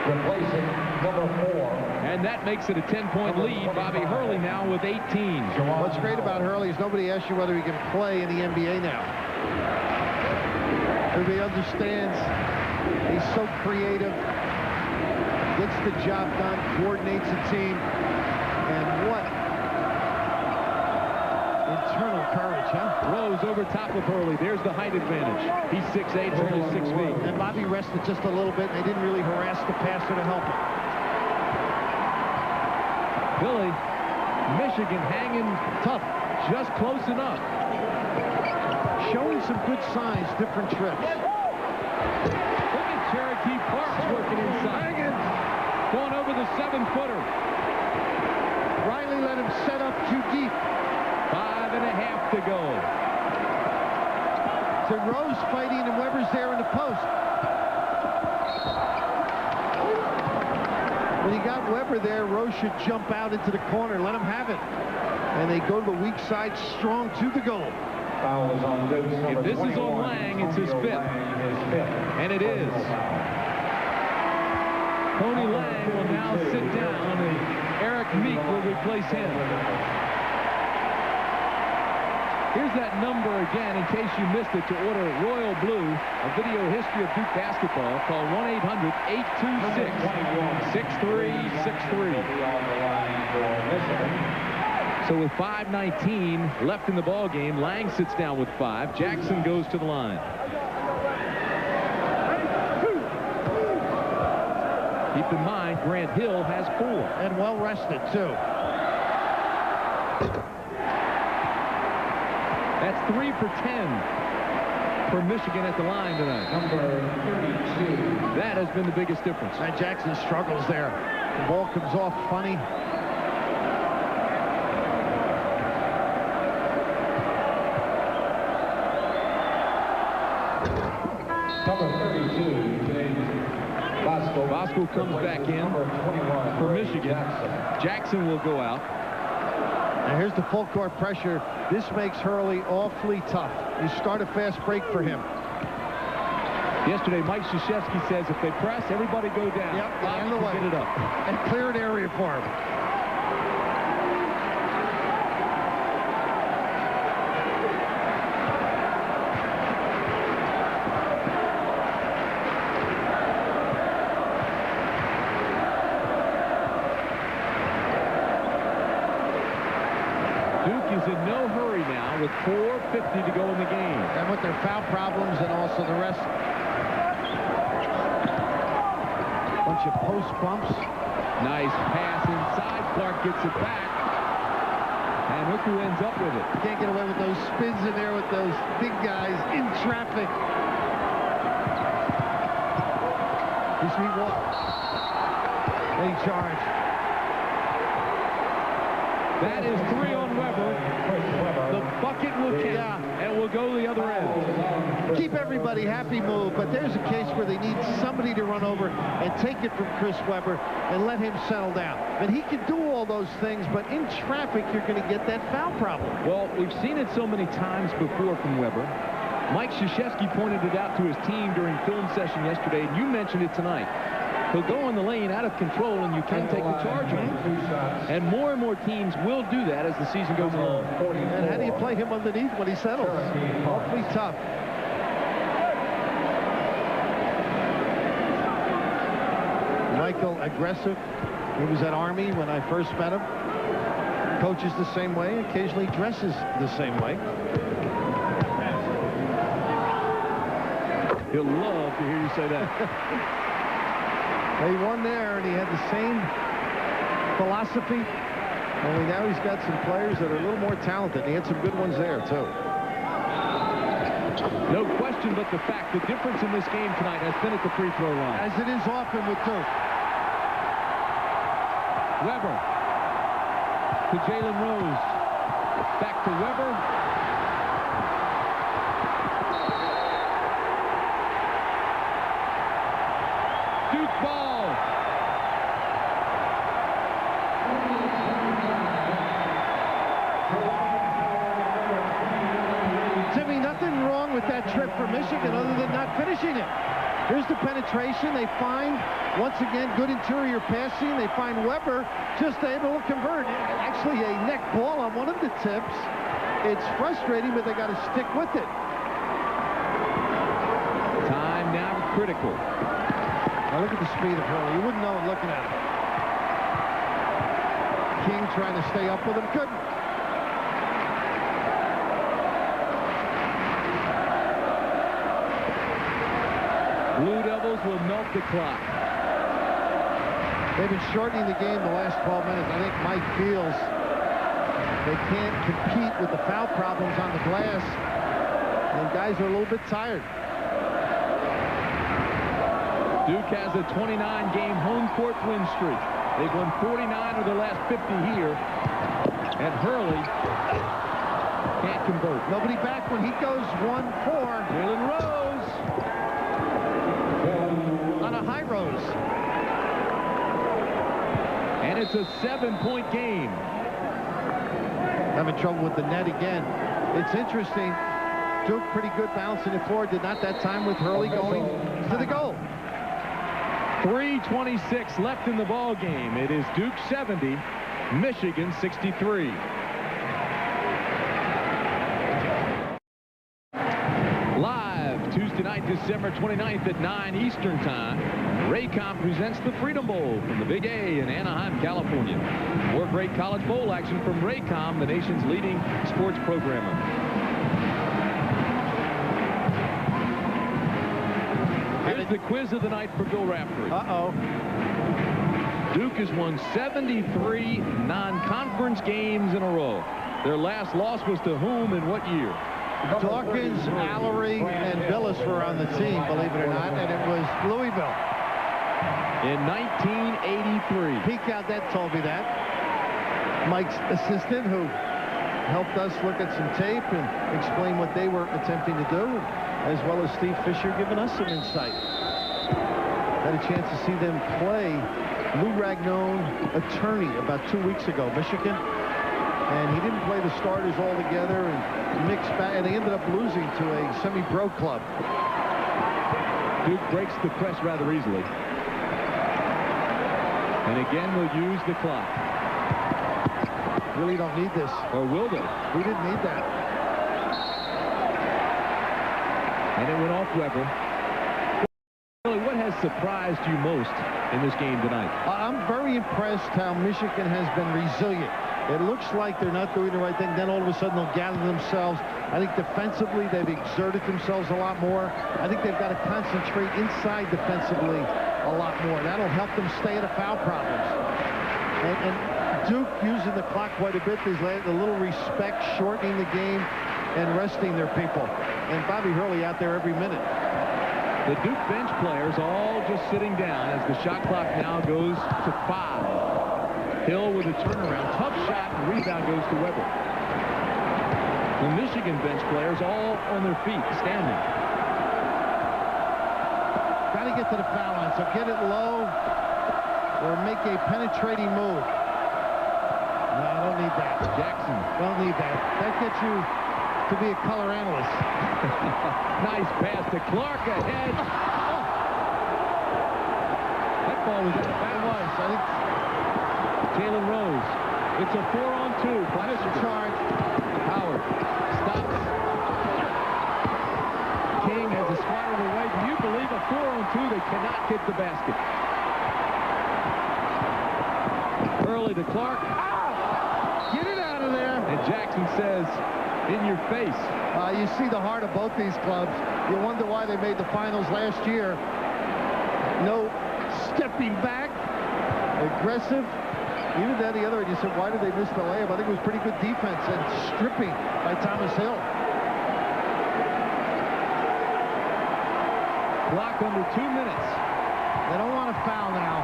Replacing number 4. And that makes it a 10-point lead. Bobby Hurley now with 18. What's great about Hurley is nobody asks you whether he can play in the NBA now. Everybody understands he's so creative, gets the job done, coordinates a team, and what internal courage, huh? Rose over top of Hurley. There's the height advantage. He's 6'8", Hurley's 6 feet. And Bobby rested just a little bit, and they didn't really harass the passer to help him. Billy, Michigan hanging tough, just close enough. Showing some good signs, different trips. Look at Cherokee Parks working inside. Going over the 7-footer. Riley let him set up too deep. 5.5 to go. So Rose fighting and Weber's there in the post. When you got Weber there, Rose should jump out into the corner, let him have it. And they go to the weak side, strong to the goal. If this is on Lang, it's his 5th. And it is. Tony Lang will now sit down, and Eric Meek will replace him. Here's that number again, in case you missed it, to order Royal Blue, a video history of Duke basketball. Call 1-800-826-6363. So with 5:19 left in the ball game, Lang sits down with 5. Jackson goes to the line. Keep in mind, Grant Hill has 4. And well rested, too. That's 3 for 10 for Michigan at the line tonight. Number 32. That has been the biggest difference. And Jackson struggles there. The ball comes off funny. Number 32, Bosco comes back in for Michigan. Jackson will go out. And here's the full court pressure. This makes Hurley awfully tough. You start a fast break for him. Yesterday, Mike Krzyzewski says if they press, everybody go down. Yep, and away. Get it up. And clear an area for him. Duke is in no hurry now with 4:50 to go in the game. And with their foul problems and also the rest. Bunch of post bumps. Nice pass inside. Clark gets it back. And look who ends up with it. Can't get away with those spins in there with those big guys in traffic. This week walk. They charge. That is 3 on Weber. The bucket will count and will go the other end. Keep everybody happy move, but there's a case where they need somebody to run over and take it from Chris Weber and let him settle down. And he can do all those things, but in traffic, you're going to get that foul problem. Well, we've seen it so many times before from Weber. Mike Krzyzewski pointed it out to his team during film session yesterday, and you mentioned it tonight. He'll go in the lane out of control, and you can take the charge on him. And more teams will do that as the season goes along. And how do you play him underneath when he settles? Awfully tough. Michael, aggressive. He was at Army when I first met him. Coaches the same way, occasionally dresses the same way. He'll love to hear you say that. He won there, and he had the same philosophy. Only now he's got some players that are a little more talented. He had some good ones there, too. No question but the fact the difference in this game tonight has been at the free throw line. As it is often with Duke. Weber to Jalen Rose. Back to Weber. Duke ball. Timmy, nothing wrong with that trip for Michigan other than not finishing it. Here's the penetration. They find, once again, good interior passing. They find Weber just able to convert. Actually, a neck ball on one of the tips. It's frustrating, but they got to stick with it. Time now critical. Now look at the speed of Hurley. You wouldn't know it looking at him. King trying to stay up with him. Couldn't. Blue Devils will melt the clock. They've been shortening the game the last 12 minutes. I think Mike feels they can't compete with the foul problems on the glass. And guys are a little bit tired. Duke has a 29-game home court win streak. They've won 49 of their last 50 here. And Hurley can't convert. Nobody back when he goes 1-4. Jalen Rose. On a high Rose. And it's a 7-point game. Having trouble with the net again. It's interesting. Duke pretty good bouncing it forward. Did not that time with Hurley going to the goal. 3:26 left in the ball game. It is Duke 70, Michigan 63. Live Tuesday night, December 29th at 9 Eastern Time. Raycom presents the Freedom Bowl from the Big A in Anaheim, California. More great college bowl action from Raycom, the nation's leading sports programmer. Here's the quiz of the night for Bill Raftery. Uh-oh. Duke has won 73 non-conference games in a row. Their last loss was to whom in what year? Dawkins, Allery, and Billis were on the team, believe it or not, and it was Louisville. In 1983. Peek out that told me that. Mike's assistant, who helped us look at some tape and explain what they were attempting to do, as well as Steve Fisher giving us some insight. Had a chance to see them play Lou Ragnone attorney about 2 weeks ago, Michigan. And he didn't play the starters all together and mixed back, and they ended up losing to a semi-pro club. Duke breaks the press rather easily. And again, we'll use the clock. Really don't need this. Or will they? We didn't need that. And it went off Weber. Really, what has surprised you most in this game tonight? I'm very impressed how Michigan has been resilient. It looks like they're not doing the right thing. Then all of a sudden they'll gather themselves. I think defensively they've exerted themselves a lot more. I think they've got to concentrate inside defensively a lot more. That'll help them stay out of foul problems. And Duke using the clock quite a bit. There's a little respect, shortening the game and resting their people. And Bobby Hurley out there every minute. The Duke bench players all just sitting down as the shot clock now goes to 5. Hill with a turnaround. Tough shot, and rebound goes to Weber. The Michigan bench players all on their feet, standing. Got to get to the foul line, so get it low or make a penetrating move. No, I don't need that. Jackson. Don't need that. That gets you to be a color analyst. Nice pass to Clark ahead. Oh. That ball was in the foul. I think Jalen Rose. It's a 4-on-2 for Michigan. Charge. Howard stops. King has a squatted away. Do you believe a 4-on-2? They cannot get the basket. Early to Clark. Get it out of there. And Jackson says, in your face. You see the heart of both these clubs. You wonder why they made the finals last year. No stepping back. Aggressive. Even then, the other end, you said, why did they miss the layup? I think it was pretty good defense and stripping by Thomas Hill. Clock under 2 minutes. They don't want to foul now.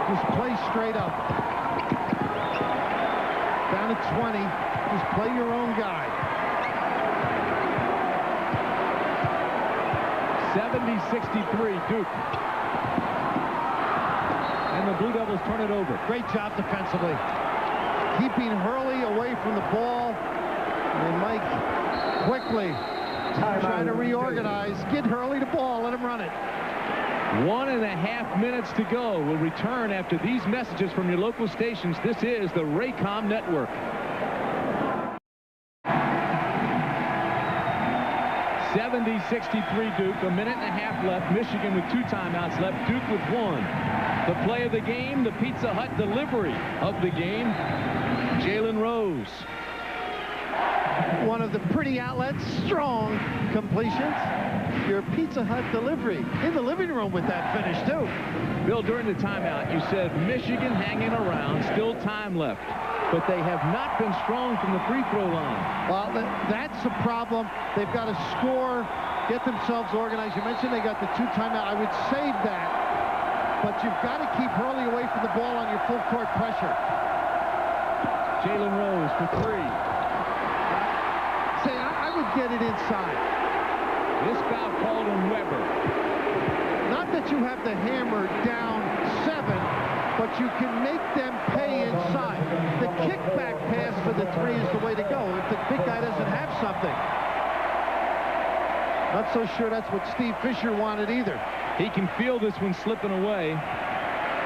Just play straight up. Down to 20. Just play your own guy. 70-63, Duke. And the Blue Devils turn it over. Great job defensively. Keeping Hurley away from the ball. And Mike quickly trying to reorganize. Get Hurley the ball. Let him run it. 1.5 minutes to go. We'll return after these messages from your local stations. This is the Raycom Network. 70-63 Duke. 1.5 minutes left. Michigan with 2 timeouts left. Duke with 1. The play of the game, the Pizza Hut delivery of the game, Jalen Rose. One of the pretty outlets, strong completions. Your Pizza Hut delivery in the living room with that finish, too. Bill, during the timeout, you said Michigan hanging around, still time left. But they have not been strong from the free throw line. Well, that's the problem. They've got to score, get themselves organized. You mentioned they got the 2 timeout. I would save that. But you've got to keep Hurley away from the ball on your full court pressure. Jalen Rose for 3. Say, I would get it inside. This foul called on Weber. Not that you have to hammer down 7, but you can make them pay inside. The kickback pass for the 3 is the way to go if the big guy doesn't have something. Not so sure that's what Steve Fisher wanted either. He can feel this one slipping away.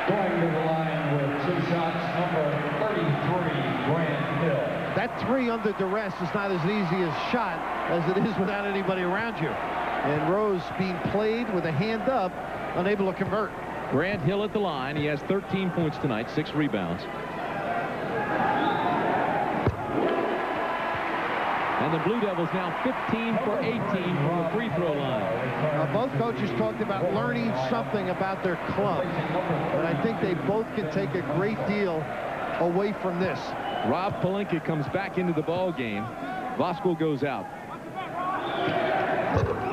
Going to the line with 2 shots, number 33, Grant Hill. That 3 under duress is not as easy a shot as it is without anybody around you. And Rose being played with a hand up, unable to convert. Grant Hill at the line. He has 13 points tonight, 6 rebounds. And the Blue Devils now 15 for 18 from the free throw line. Both coaches talked about learning something about their club. And I think they both can take a great deal away from this. Rob Pelinka comes back into the ball game. Voskuhl goes out.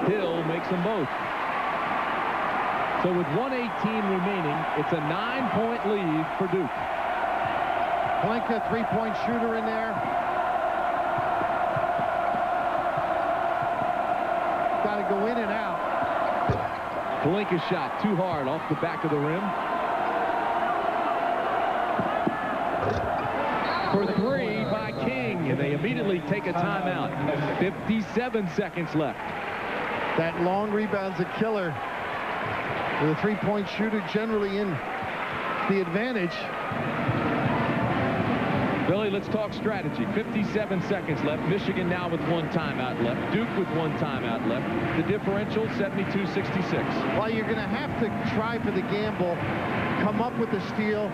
Hill makes them both. So with 1:18 remaining, it's a 9-point lead for Duke. Pelinka, 3-point shooter in there. Got to go in and out. Palinka's shot too hard off the back of the rim. For three by King, and they immediately take a timeout. 57 seconds left. That long rebound's a killer. With a three-point shooter generally in the advantage. Billy, let's talk strategy. 57 seconds left. Michigan now with one timeout left. Duke with one timeout left. The differential, 72-66. Well, you're going to have to try for the gamble, come up with the steal,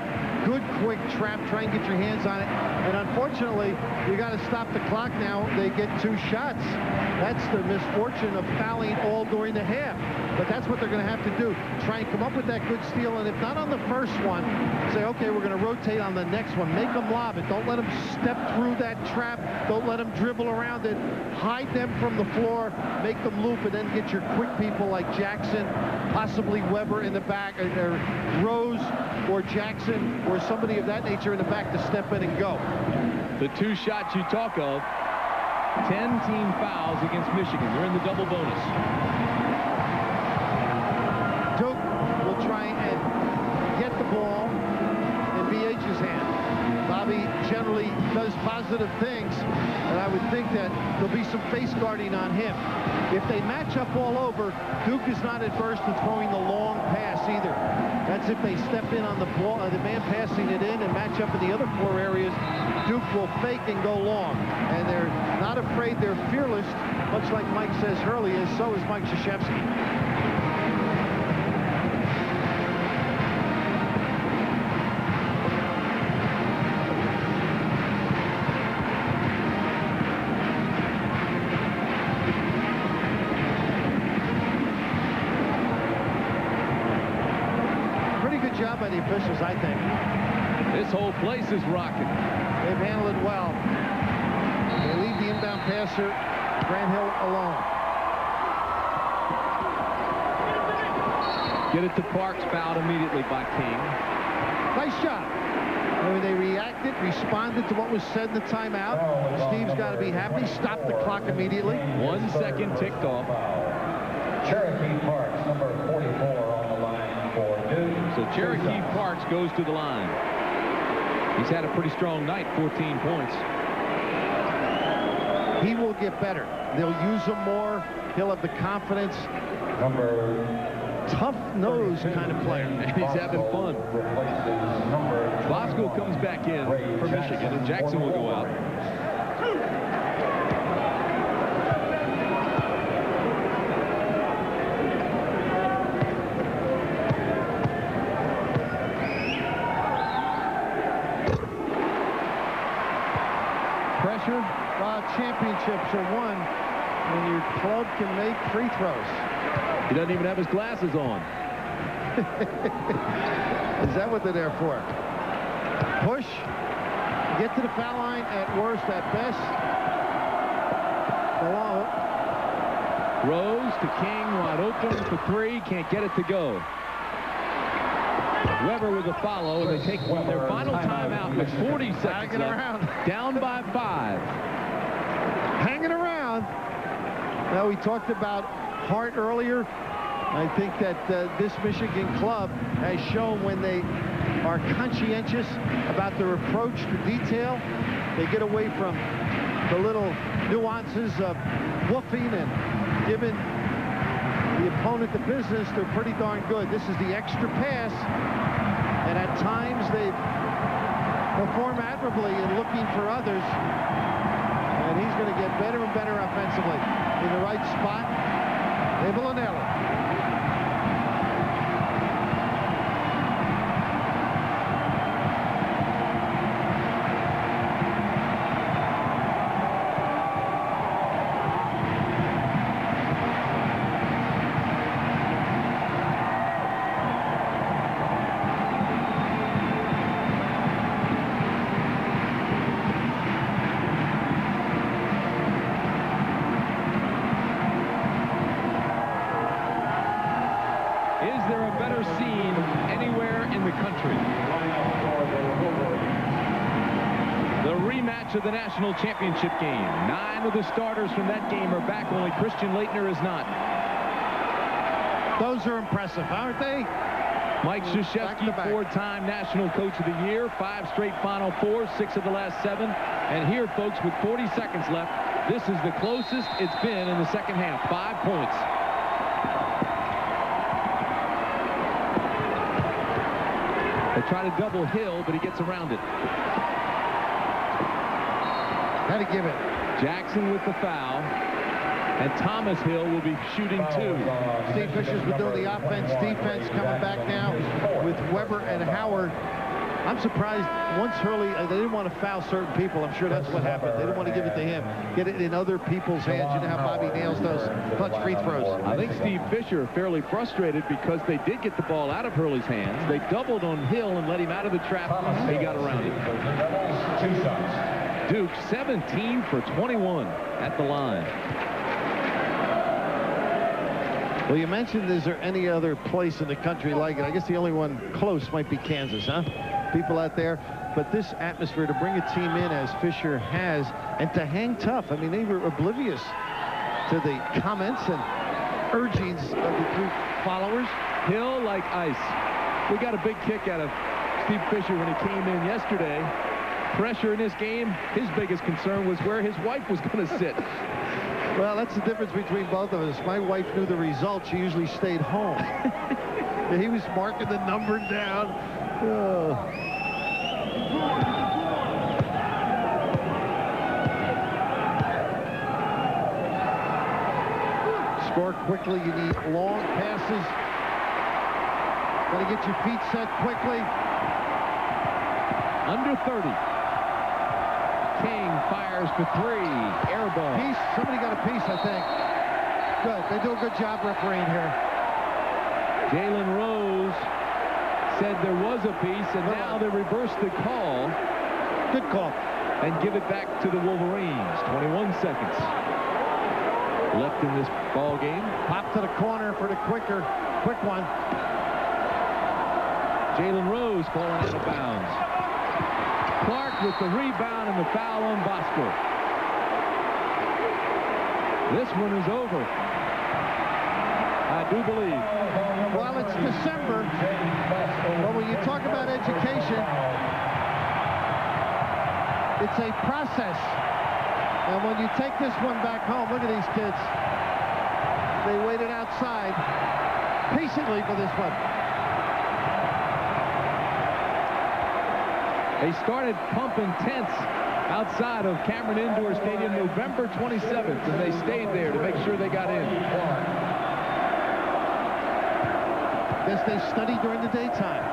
good quick trap, try and get your hands on it. And unfortunately, you got to stop the clock now. They get 2 shots. That's the misfortune of fouling all during the half. But that's what they're going to have to do. Try and come up with that good steal. And if not on the first one, say, okay, we're going to rotate on the next one. Make them lob it. Don't let them step through that trap. Don't let them dribble around it. Hide them from the floor. Make them loop, and then get your quick people like Jackson, possibly Weber in the back, or Rose or Jackson or somebody of that nature in the back to step in and go. The 2 shots you talk of, 10 team fouls against Michigan. They're in the double bonus. Duke will try and get the ball in BH's hand. Bobby generally does positive things, and I would think that there'll be some face guarding on him. If they match up all over, Duke is not adverse to throwing the long pass either. That's if they step in on the ball, the man passing it in, and match up in the other 4 areas. Duke will fake and go long, and they're not afraid. They're fearless, much like Mike says Hurley is. So is Mike Krzyzewski. Job by the officials, I think. This whole place is rocking. They've handled it well. They leave the inbound passer, Grant Hill, alone. Get it to Parks, fouled immediately by King. Nice shot. When they reacted, responded to what was said in the timeout. Steve's got to be happy. Stop the clock immediately. 1 second ticked off. Cherokee Parks, number 44 on the line for Duke. So Cherokee Parks goes to the line. He's had a pretty strong night, 14 points. He will get better. They'll use him more. He'll have the confidence. Number tough-nosed kind of player. He's having fun. Bosco comes back in for Michigan, and Jackson will go out. Pressure. Championships are won when your club can make free throws. He doesn't even have his glasses on. Is that what they're there for? Push. Get to the foul line at worst, at best. Below. Rose to King, wide open for 3. Can't get it to go. Weber with a follow, and they take their final timeout with 40 seconds left. Down by 5. Hanging around. Now, we talked about Hart earlier. I think that this Michigan club has shown when they are conscientious about their approach to detail, they get away from the little nuances of woofing and giving the opponent the business. They're pretty darn good. This is the extra pass, and at times they perform admirably in looking for others, and he's going to get better and better offensively. In the right spot, able to nail it. Of the national championship game. 9 of the starters from that game are back. Only Christian Laettner is not. Those are impressive, aren't they? Mike Krzyzewski, 4-time National Coach of the Year, 5 straight Final Fours, 6 of the last 7. And here, folks, with 40 seconds left, this is the closest it's been in the second half. 5 points. They try to double Hill, but he gets around it. Had to give it. Jackson with the foul. And Thomas Hill will be shooting 2. Steve Fisher's been doing the offense, defense coming back now with Weber and Howard. I'm surprised once Hurley, they didn't want to foul certain people. I'm sure that's what happened. They didn't want to give it to him. Get it in other people's hands. You know how Bobby nails those clutch free throws. I think Steve Fisher fairly frustrated because they did get the ball out of Hurley's hands. They doubled on Hill and let him out of the trap. He got around it. 2 shots. Duke 17 for 21 at the line. Well, you mentioned, is there any other place in the country like it? I guess the only one close might be Kansas, huh? People out there. But this atmosphere, to bring a team in as Fisher has, and to hang tough. I mean, they were oblivious to the comments and urgings of the Duke followers. Hill like ice. We got a big kick out of Steve Fisher when he came in yesterday. Pressure in this game, his biggest concern was where his wife was going to sit. Well, that's the difference between both of us. My wife knew the result. She usually stayed home. He was marking the number down. Oh. Score quickly. You need long passes. Got to get your feet set quickly. Under 30. King fires for 3. Air ball. Piece. Somebody got a piece, I think. Good. They do a good job refereeing here. Jalen Rose said there was a piece, and now they reverse the call. Good call. And give it back to the Wolverines. 21 seconds left in this ball game. Pop to the corner for the quick one. Jalen Rose falling out of bounds. Clark with the rebound and the foul on Bosco. This one is over. I do believe. Well, it's December, but when you talk about education, it's a process. And when you take this one back home, look at these kids. They waited outside patiently for this one. They started pumping tents outside of Cameron Indoor Stadium November 27th, and they stayed there to make sure they got in. Guess they study during the daytime.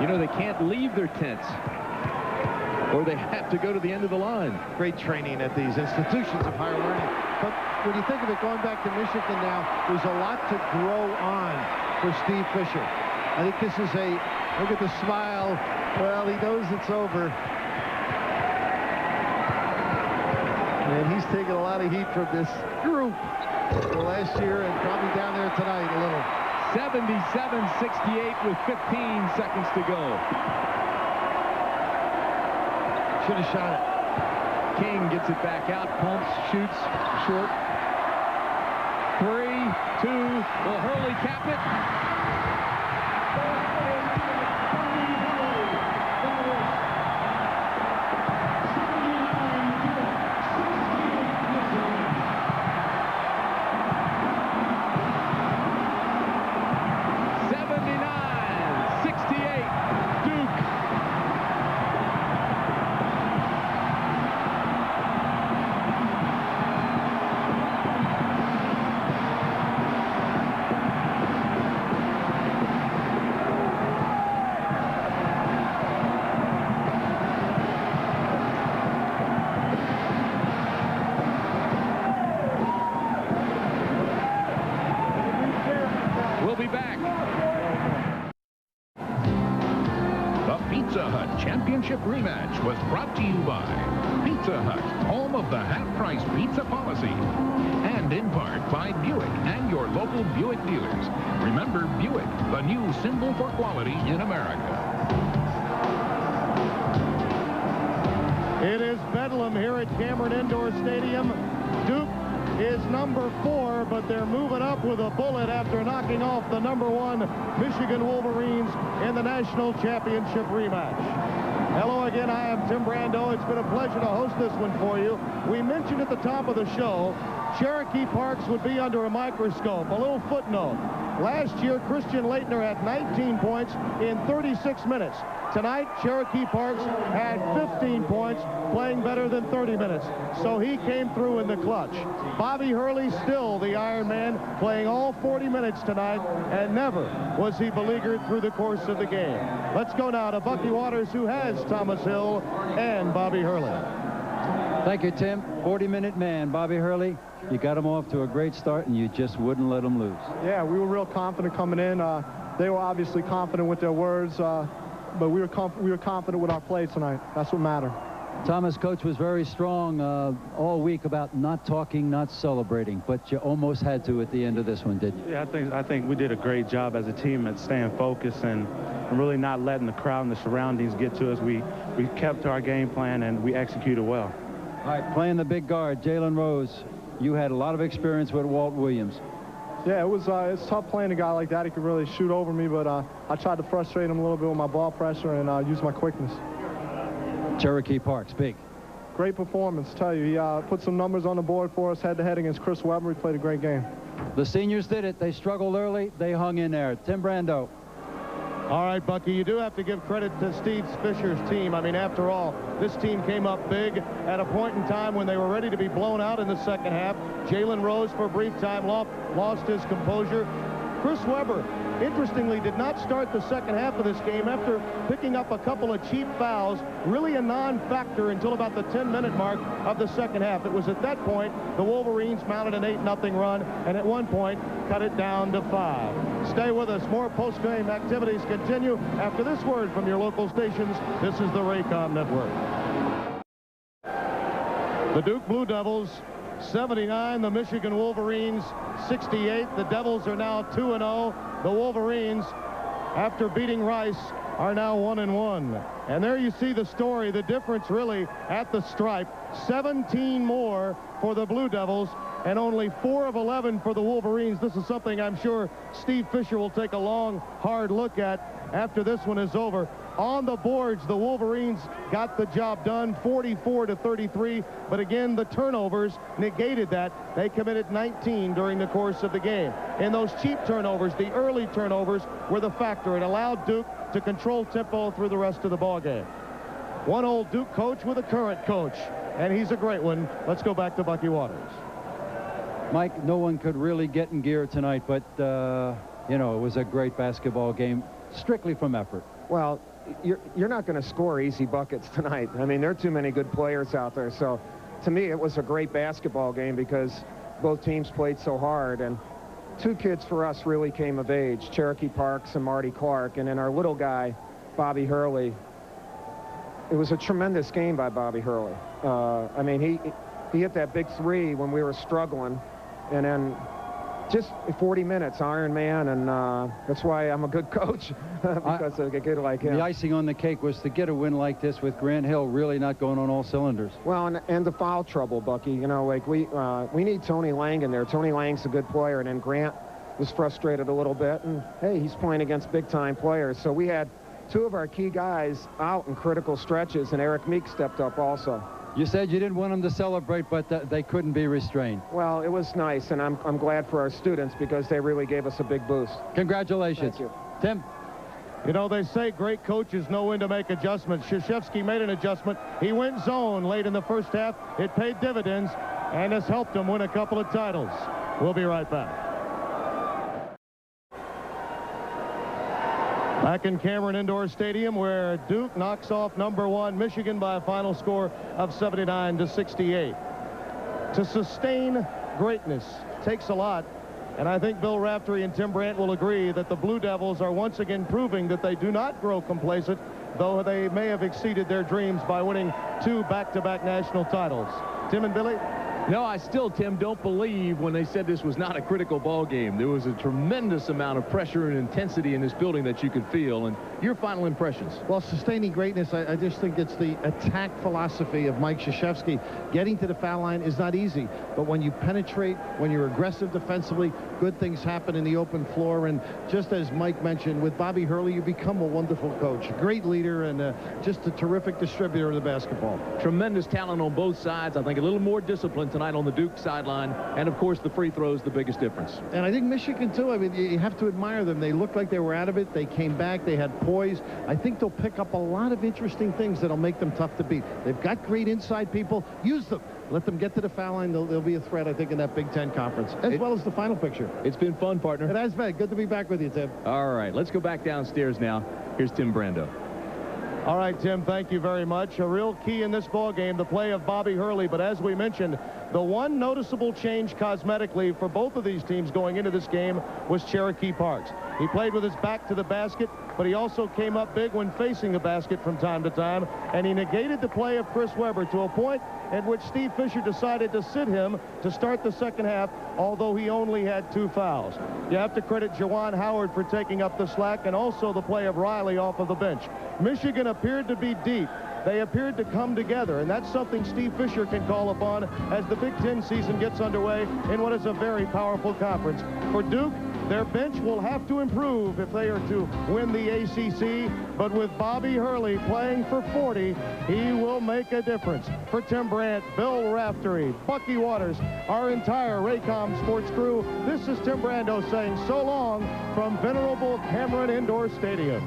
You know, they can't leave their tents, or they have to go to the end of the line. Great training at these institutions of higher learning. But when you think of it, going back to Michigan now, there's a lot to grow on for Steve Fisher. I think this is a, look at the smile. Well, he knows it's over. And he's taking a lot of heat from this group last year and probably down there tonight a little. 77-68 with 15 seconds to go. Should have shot it. King gets it back out, pumps, shoots, short. 3, 2, will Hurley cap it? We'll be back. The Pizza Hut Championship rematch was brought to you by Pizza Hut, home of the half-price pizza policy, and in part by Buick and your local Buick dealers. Remember Buick, the new symbol for quality in America. It is bedlam here at Cameron Indoor Stadium. Duke is number 4, but they're moving up with a bullet after knocking off the number 1 Michigan Wolverines in the national championship rematch. Hello again, I am Tim Brando. It's been a pleasure to host this one for you. We mentioned at the top of the show, Cherokee Parks would be under a microscope. A little footnote. Last year, Christian Leitner had 19 points in 36 minutes. Tonight, Cherokee Parks had 15 points, playing better than 30 minutes. So he came through in the clutch. Bobby Hurley, still the Iron Man, playing all 40 minutes tonight, and never was he beleaguered through the course of the game. Let's go now to Bucky Waters, who has Thomas Hill and Bobby Hurley. Thank you, Tim. 40-minute man, Bobby Hurley. You got him off to a great start, and you just wouldn't let him lose. Yeah, we were real confident coming in. They were obviously confident with their words, but we were confident with our play tonight. That's what mattered. Thomas, coach was very strong all week about not talking, not celebrating, but you almost had to at the end of this one, didn't you? Yeah, I think we did a great job as a team at staying focused and really not letting the crowd and the surroundings get to us. We kept to our game plan and we executed well. All right, playing the big guard, Jalen Rose. You had a lot of experience with Walt Williams. Yeah, it's tough playing a guy like that. He could really shoot over me, but I tried to frustrate him a little bit with my ball pressure and use my quickness. Cherokee Parks, big. Great performance, tell you. He put some numbers on the board for us head-to-head against Chris Webber. He played a great game. The seniors did it. They struggled early. They hung in there. Tim Brando. All right, Bucky, you do have to give credit to Steve Fisher's team. I mean, after all, this team came up big at a point in time when they were ready to be blown out in the second half. Jalen Rose, for a brief time, lost his composure. Chris Webber, interestingly, did not start the second half of this game after picking up a couple of cheap fouls, really a non-factor until about the 10-minute mark of the second half. It was at that point the Wolverines mounted an 8-0 run, and at one point cut it down to 5. Stay with us. More post-game activities continue after this word from your local stations. This is the Raycom Network. The Duke Blue Devils 79, the Michigan Wolverines 68. The Devils are now 2-0. The Wolverines, after beating Rice, are now 1-1. And there you see the story, the difference really at the stripe. 17 more for the Blue Devils and only 4 of 11 for the Wolverines. This is something I'm sure Steve Fisher will take a long, hard look at after this one is over. On the boards, the Wolverines got the job done, 44-33, but again, the turnovers negated that. They committed 19 during the course of the game. And those cheap turnovers, the early turnovers, were the factor. It allowed Duke to control tempo through the rest of the ball game. One old Duke coach with a current coach, and he's a great one. Let's go back to Bucky Waters. Mike, no one could really get in gear tonight, but, you know, it was a great basketball game, strictly from effort. Well, you're not going to score easy buckets tonight. I mean, there are too many good players out there. So, to me, it was a great basketball game because both teams played so hard. And 2 kids for us really came of age, Cherokee Parks and Marty Clark. And then our little guy, Bobby Hurley. It was a tremendous game by Bobby Hurley. I mean, he hit that big 3 when we were struggling. And then just 40 minutes, Iron Man, and that's why I'm a good coach, because of a kid like him. The icing on the cake was to get a win like this with Grant Hill really not going on all cylinders. Well, and the foul trouble, Bucky. You know, like we need Tony Lang in there. Tony Lang's a good player, and then Grant was frustrated a little bit, and hey, he's playing against big-time players. So we had 2 of our key guys out in critical stretches, and Eric Meek stepped up also. You said you didn't want them to celebrate, but they couldn't be restrained. Well, it was nice, and I'm glad for our students because they really gave us a big boost. Congratulations. Thank you. Tim? You know, they say great coaches know when to make adjustments. Krzyzewski made an adjustment. He went zone late in the first half. It paid dividends and has helped him win a couple of titles. We'll be right back. Back in Cameron Indoor Stadium, where Duke knocks off number 1 Michigan by a final score of 79-68. To sustain greatness takes a lot, and I think Bill Raftery and Tim Brandt will agree that the Blue Devils are once again proving that they do not grow complacent, though they may have exceeded their dreams by winning 2 back-to-back national titles. Tim and Billy? No, I still, Tim, don't believe when they said this was not a critical ball game. There was a tremendous amount of pressure and intensity in this building that you could feel. And your final impressions? Well, sustaining greatness, I just think it's the attack philosophy of Mike Krzyzewski. Getting to the foul line is not easy, but when you penetrate, when you're aggressive defensively, good things happen in the open floor. And just as Mike mentioned, with Bobby Hurley, you become a wonderful coach, a great leader, and just a terrific distributor of the basketball. Tremendous talent on both sides. I think a little more discipline tonight on the Duke sideline, and of course the free throws the biggest difference. And I think Michigan too. I mean, you have to admire them. They looked like they were out of it. They came back. They had poise. I think they'll pick up a lot of interesting things that'll make them tough to beat. They've got great inside people. Use them. Let them get to the foul line. They'll be a threat, I think, in that Big Ten conference, as well as the final picture. It's been fun, partner. It has been. Good to be back with you, Tim. All right, let's go back downstairs now. Here's Tim Brando. All right, Tim, thank you very much. A real key in this ball game, the play of Bobby Hurley. But as we mentioned, the one noticeable change cosmetically for both of these teams going into this game was Cherokee Parks. He played with his back to the basket, but he also came up big when facing the basket from time to time, and he negated the play of Chris Webber to a point at which Steve Fisher decided to sit him to start the second half, although he only had 2 fouls. You have to credit Juwan Howard for taking up the slack, and also the play of Riley off of the bench. Michigan appeared to be deep. They appeared to come together, and that's something Steve Fisher can call upon as the Big Ten season gets underway in what is a very powerful conference. For Duke, their bench will have to improve if they are to win the ACC, but with Bobby Hurley playing for 40, he will make a difference. For Tim Brandt, Bill Raftery, Bucky Waters, our entire Raycom Sports crew, this is Tim Brando saying so long from venerable Cameron Indoor Stadium.